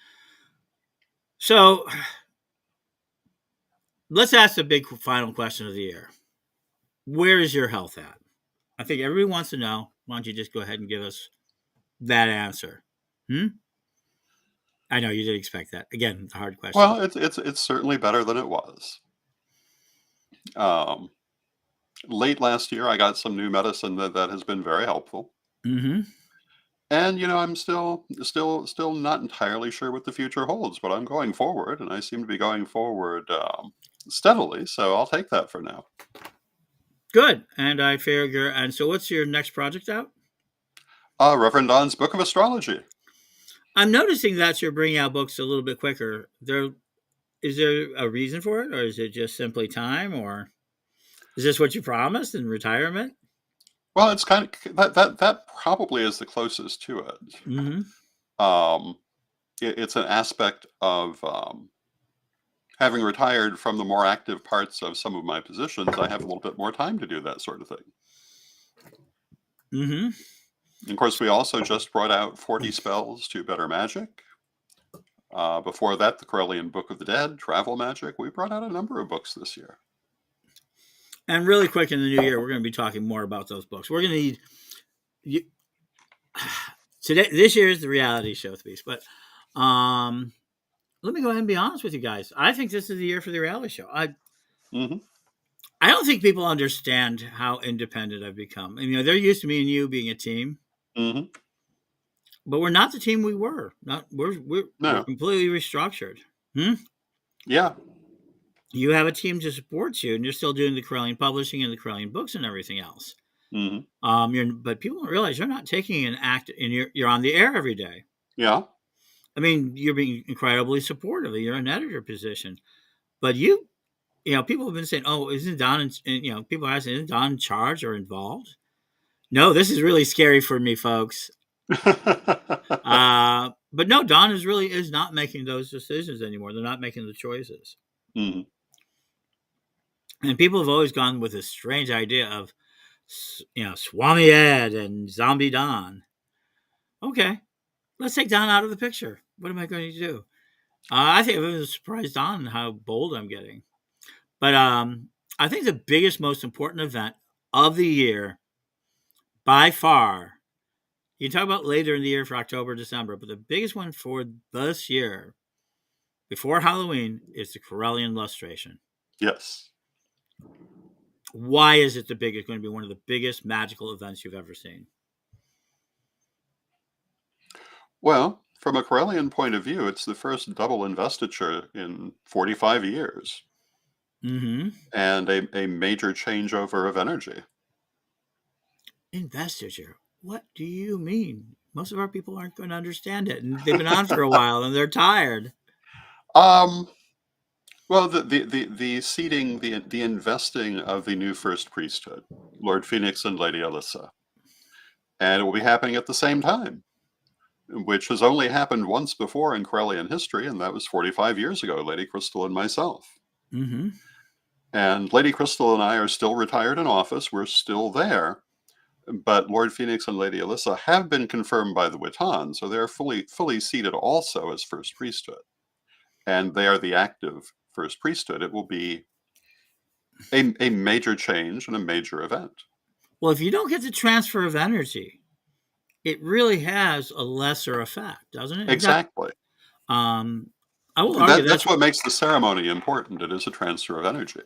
So let's ask the big final question of the year. Where is your health at? I think everybody wants to know. Why don't you just go ahead and give us that answer? I know you didn't expect that. Again, a hard question. Well, it's certainly better than it was. Late last year, I got some new medicine that has been very helpful. Mm-hmm. And I'm still not entirely sure what the future holds, but I'm going forward, and I seem to be going forward steadily. So I'll take that for now. Good. And I figure. And so, what's your next project out? Reverend Don's Book of Astrology. I'm noticing that you're bringing out books a little bit quicker. Is there a reason for it, or is it just simply time, or is this what you promised in retirement? Well, it's kind of that probably is the closest to it. Mm-hmm. It's an aspect of having retired from the more active parts of some of my positions. I have a little bit more time to do that sort of thing. Mm-hmm. And of course, we also just brought out 40 Spells to Better Magic. Before that, the Corellian Book of the Dead, Travel Magic. We brought out a number of books this year. And really quick in the new year, we're going to be talking more about those books. We're going to need today. This year is the reality show piece, but let me go ahead and be honest with you guys. I think this is the year for the reality show. I don't think people understand how independent I've become. They're used to me and you being a team, but we're not the team we were. We're completely restructured. Yeah. You have a team to support you, and you're still doing the Corellian publishing and the Corellian books and everything else. But people don't realize you're not taking an act, and you're on the air every day. Yeah. You're being incredibly supportive. You're in an editor position, but people have been saying, "Oh, isn't Don?" People are asking, "Isn't Don in charge or involved?" No, this is really scary for me, folks. But no, Don is not making those decisions anymore. They're not making the choices. And people have always gone with this strange idea of, Swami Ed and Zombie Don. Okay, let's take Don out of the picture. What am I going to do? I think I was surprised on how bold I'm getting. But I think the biggest, most important event of the year, by far, you can talk about later in the year for October, December, but the biggest one for this year, before Halloween, is the Corellian Lustration. Yes. Why is it going to be one of the biggest magical events you've ever seen? Well, from a Corellian point of view, it's the first double investiture in 45 years Mm-hmm. and a major changeover of energy. Investiture. What do you mean? Most of our people aren't going to understand it, and they've been on for a while, and they're tired. Um, well, the seating, the investing of the new first priesthood, Lord Phoenix and Lady Alyssa, and it will be happening at the same time, which has only happened once before in Corellian history, and that was 45 years ago, Lady Crystal and myself. Mm-hmm. And Lady Crystal and I are still retired in office. We're still there. But Lord Phoenix and Lady Alyssa have been confirmed by the Witan, so they're fully seated also as First Priesthood. And they are the active First Priesthood. It will be a major change and a major event. Well, if you don't get the transfer of energy, it really has a lesser effect, doesn't it? Exactly. I will argue That's what makes the ceremony important. It is a transfer of energy.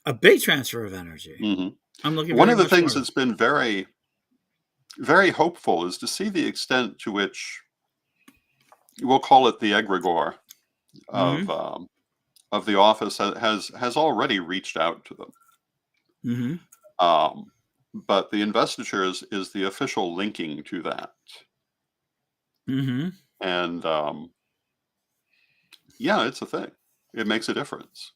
A big transfer of energy. Mm-hmm. I'm looking. One of the things that's been very, very hopeful is to see the extent to which, we'll call it the egregore of the office has already reached out to them. Mm-hmm. But the investiture is the official linking to that. Mm-hmm. And yeah, it's a thing. It makes a difference.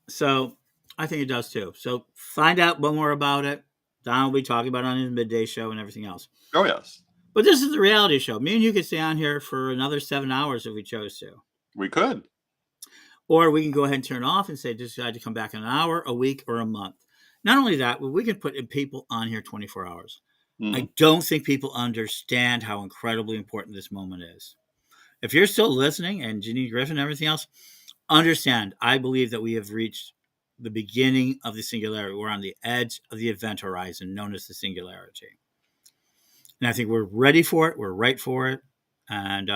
So I think it does too. So find out more about it. Don will be talking about it on his midday show and everything else. Oh, yes. But this is the reality show. Me and you could stay on here for another 7 hours if we chose to. We could. Or we can go ahead and turn it off and say, decide to come back in an hour, a week, or a month. Not only that, but we can put people on here 24 hours. Mm-hmm. I don't think people understand how incredibly important this moment is. If you're still listening, and Ginny Griffin and everything else, understand, I believe that we have reached the beginning of the singularity. We're on the edge of the event horizon known as the singularity. And I think we're ready for it. We're right for it. And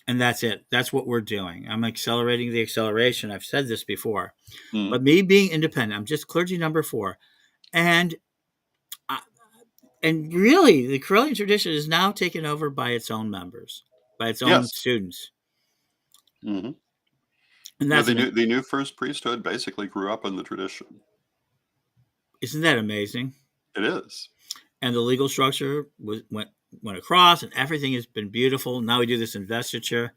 that's it. That's what we're doing. I'm accelerating the acceleration. I've said this before. Mm-hmm. But me being independent, I'm just clergy number 4. And really, the Corellian tradition is now taken over by its own members, by its own students. Mm-hmm. And that's the new first priesthood basically grew up in the tradition. Isn't that amazing? It is. And the legal structure went across, and everything has been beautiful. Now we do this investiture.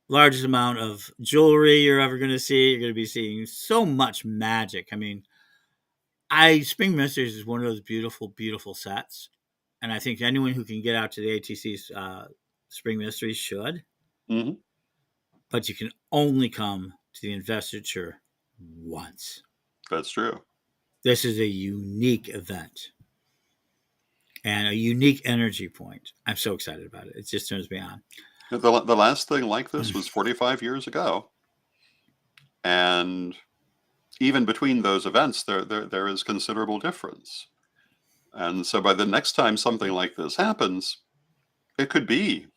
Largest amount of jewelry you're ever going to see. You're going to be seeing so much magic. I mean, Spring Mysteries is one of those beautiful, beautiful sets. And I think anyone who can get out to the ATC's Spring Mysteries should. Mm-hmm. But you can only come to the investiture once. That's true. This is a unique event and a unique energy point. I'm so excited about it. It just turns me on. The last thing like this was 45 years ago. And even between those events, there is considerable difference. And so by the next time something like this happens, it could be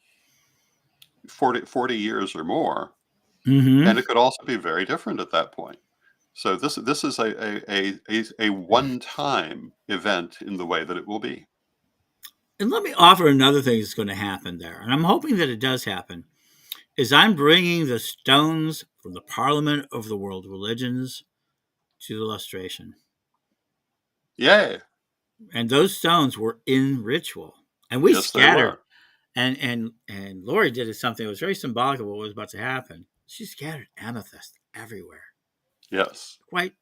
40 years or more. Mm-hmm. And it could also be very different at that point. So this is a one-time event in the way that it will be. And let me offer another thing that's going to happen there, and I'm hoping that it does happen, is I'm bringing the stones from the Parliament of the World Religions to the lustration. Yay. And those stones were in ritual. And we scattered. And Lori did something that was very symbolic of what was about to happen. She scattered amethyst everywhere. Yes. Quite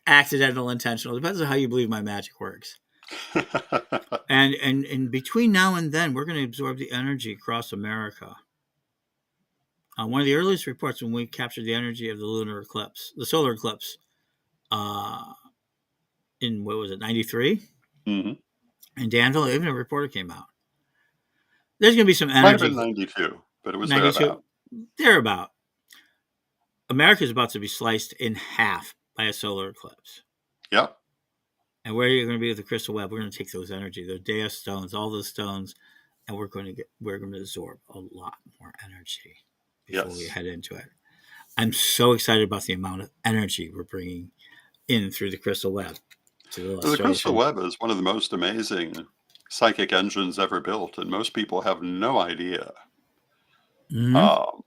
accidental, intentional. Depends on how you believe my magic works. and between now and then, we're going to absorb the energy across America. One of the earliest reports when we captured the energy of the lunar eclipse, the solar eclipse, in, what was it, 93? Mm-hmm. In Danville, even a reporter came out. There's going to be some energy. Might have been 92, but it was 92, thereabout. America is about to be sliced in half by a solar eclipse. Yep. And where you're going to be with the crystal web, we're going to take those energy, those Deus stones, all those stones, and we're going to absorb a lot more energy before we head into it. I'm so excited about the amount of energy we're bringing in through the crystal web. The crystal web is one of the most amazing psychic engines ever built, and most people have no idea Mhm.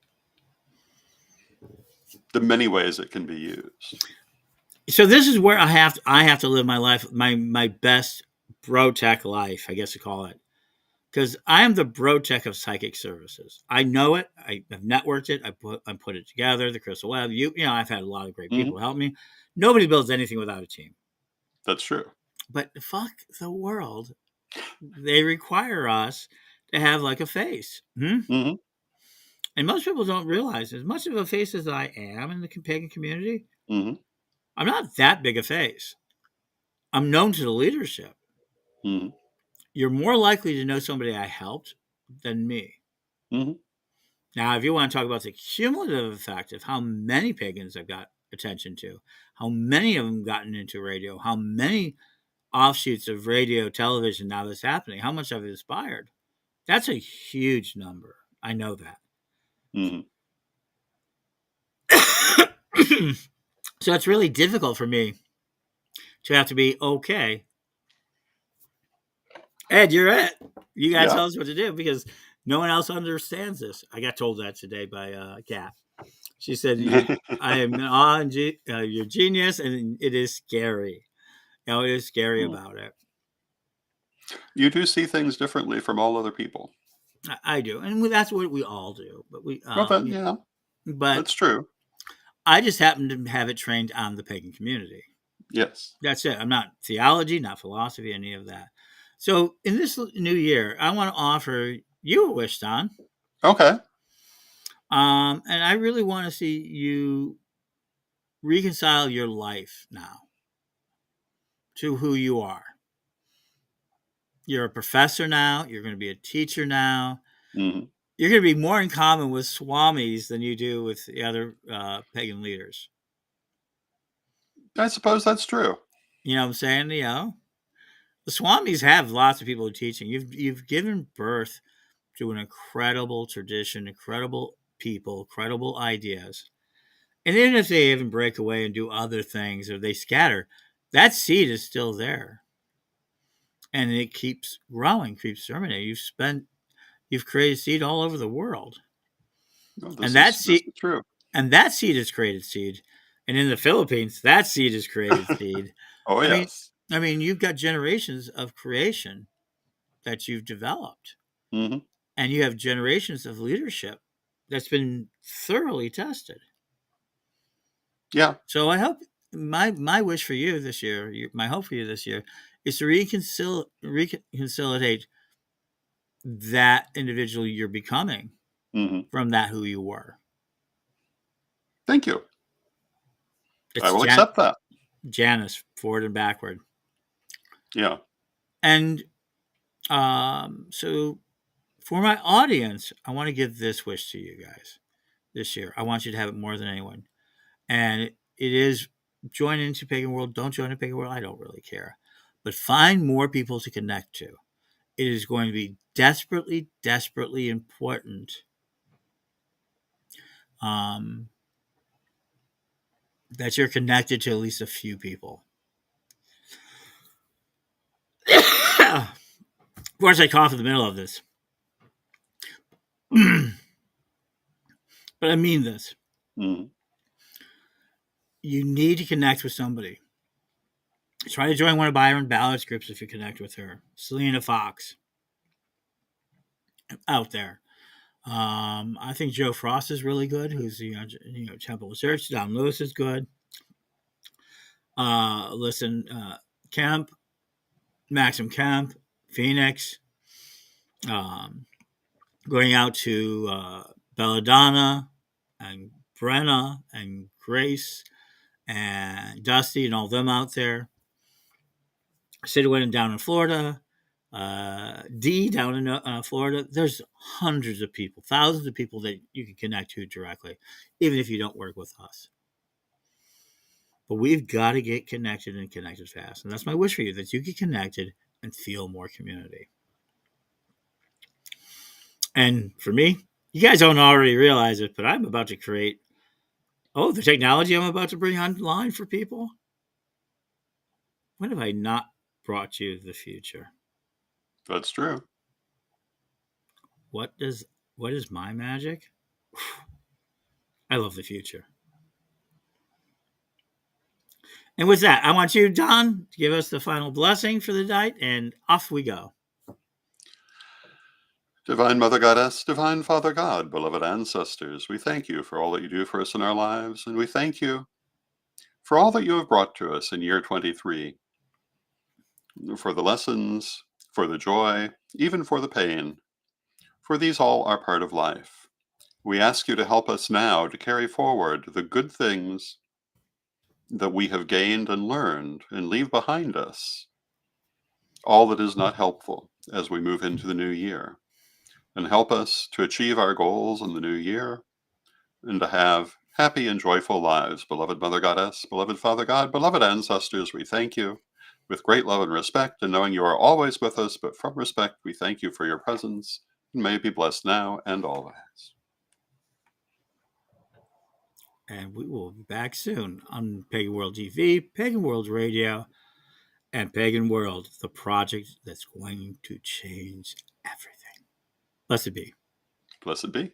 the many ways it can be used. So this is where I have to live my life, my best bro tech life, I guess you call it, because I am the bro tech of psychic services. I know it. I've networked it. I put it together. The Crystal Web. I've had a lot of great people help me. Nobody builds anything without a team. That's true. But fuck the world. They require us to have like a face. Hmm. And most people don't realize, as much of a face as I am in the pagan community, Hmm. I'm not that big a face. I'm known to the leadership. Hmm. You're more likely to know somebody I helped than me. Hmm. Now, if you want to talk about the cumulative effect of how many pagans I've got attention to, how many of them gotten into radio, how many offshoots of radio, television now that's happening, how much I've inspired, that's a huge number. I know that. Hmm. So it's really difficult for me to have to be okay. Ed, you're it. You got to Yeah. tell us what to do because no one else understands this. I got told that today by Kat. She said, I am in awe and your genius, and it is scary. It is scary about it. You do see things differently from all other people. I do. And that's what we all do. But Yeah, but that's true. I just happen to have it trained on the pagan community. Yes. That's it. I'm not theology, not philosophy, any of that. So in this new year, I want to offer you a wish, Don. Okay. And I really want to see you reconcile your life now to who you are. You're a professor now. You're going to be a teacher now. Hmm. You're going to be more in common with swamis than you do with the other pagan leaders. I suppose that's true. You know what I'm saying? The swamis have lots of people teaching. You've given birth to an incredible tradition, incredible people, incredible ideas. And even if they even break away and do other things or they scatter, that seed is still there. And it keeps growing, keeps germinating. You've created seed all over the world. No, And that this seed is true. and that seed is created seed. And in the Philippines, that seed is created seed. Oh, yes. I mean, you've got generations of creation that you've developed. Hmm. And you have generations of leadership that's been thoroughly tested. Yeah. So I hope my wish for you this year, my hope for you this year, is to reconciliate that individual you're becoming Hmm. from that who you were. Thank you. It's I will accept that. Janice, forward and backward. Yeah. And so for my audience, I want to give this wish to you guys this year. I want you to have it more than anyone. And it is join into Pagan World. Don't join a Pagan World. I don't really care. But find more people to connect to. It is going to be desperately, desperately important that you're connected to at least a few people. Of course, I cough in the middle of this. But I mean this. Hmm. You need to connect with somebody. Try to join one of Byron Ballard's groups if you connect with her. Selena Fox. Out there. I think Joe Frost is really good, who's Temple Church. Don Lewis is good. Kemp, Maxim Kemp, Phoenix. Going out to Belladonna and Brenna and Grace and Dusty and all them out there. Sidwin down in Florida. D down in Florida. There's hundreds of people, thousands of people that you can connect to directly, even if you don't work with us. But we've got to get connected and connected fast. And that's my wish for you, that you get connected and feel more community. And for me, you guys don't already realize it, but I'm about to create the technology I'm about to bring online for people. When have I not brought you the future? That's true. What is my magic? I love the future. And with that, I want you, Don, to give us the final blessing for the night, and off we go. Divine Mother Goddess, Divine Father God, beloved ancestors, we thank you for all that you do for us in our lives, and we thank you for all that you have brought to us in year 23, for the lessons, for the joy, even for the pain, for these all are part of life. We ask you to help us now to carry forward the good things that we have gained and learned and leave behind us all that is not helpful as we move into the new year, and help us to achieve our goals in the new year and to have happy and joyful lives. Beloved Mother Goddess, beloved Father God, beloved ancestors, we thank you with great love and respect, and knowing you are always with us, but from respect, we thank you for your presence, and may it be blessed now and always. And we will be back soon on Pagan World TV, Pagan World Radio, and Pagan World, the project that's going to change everything. Blessed be. Blessed be.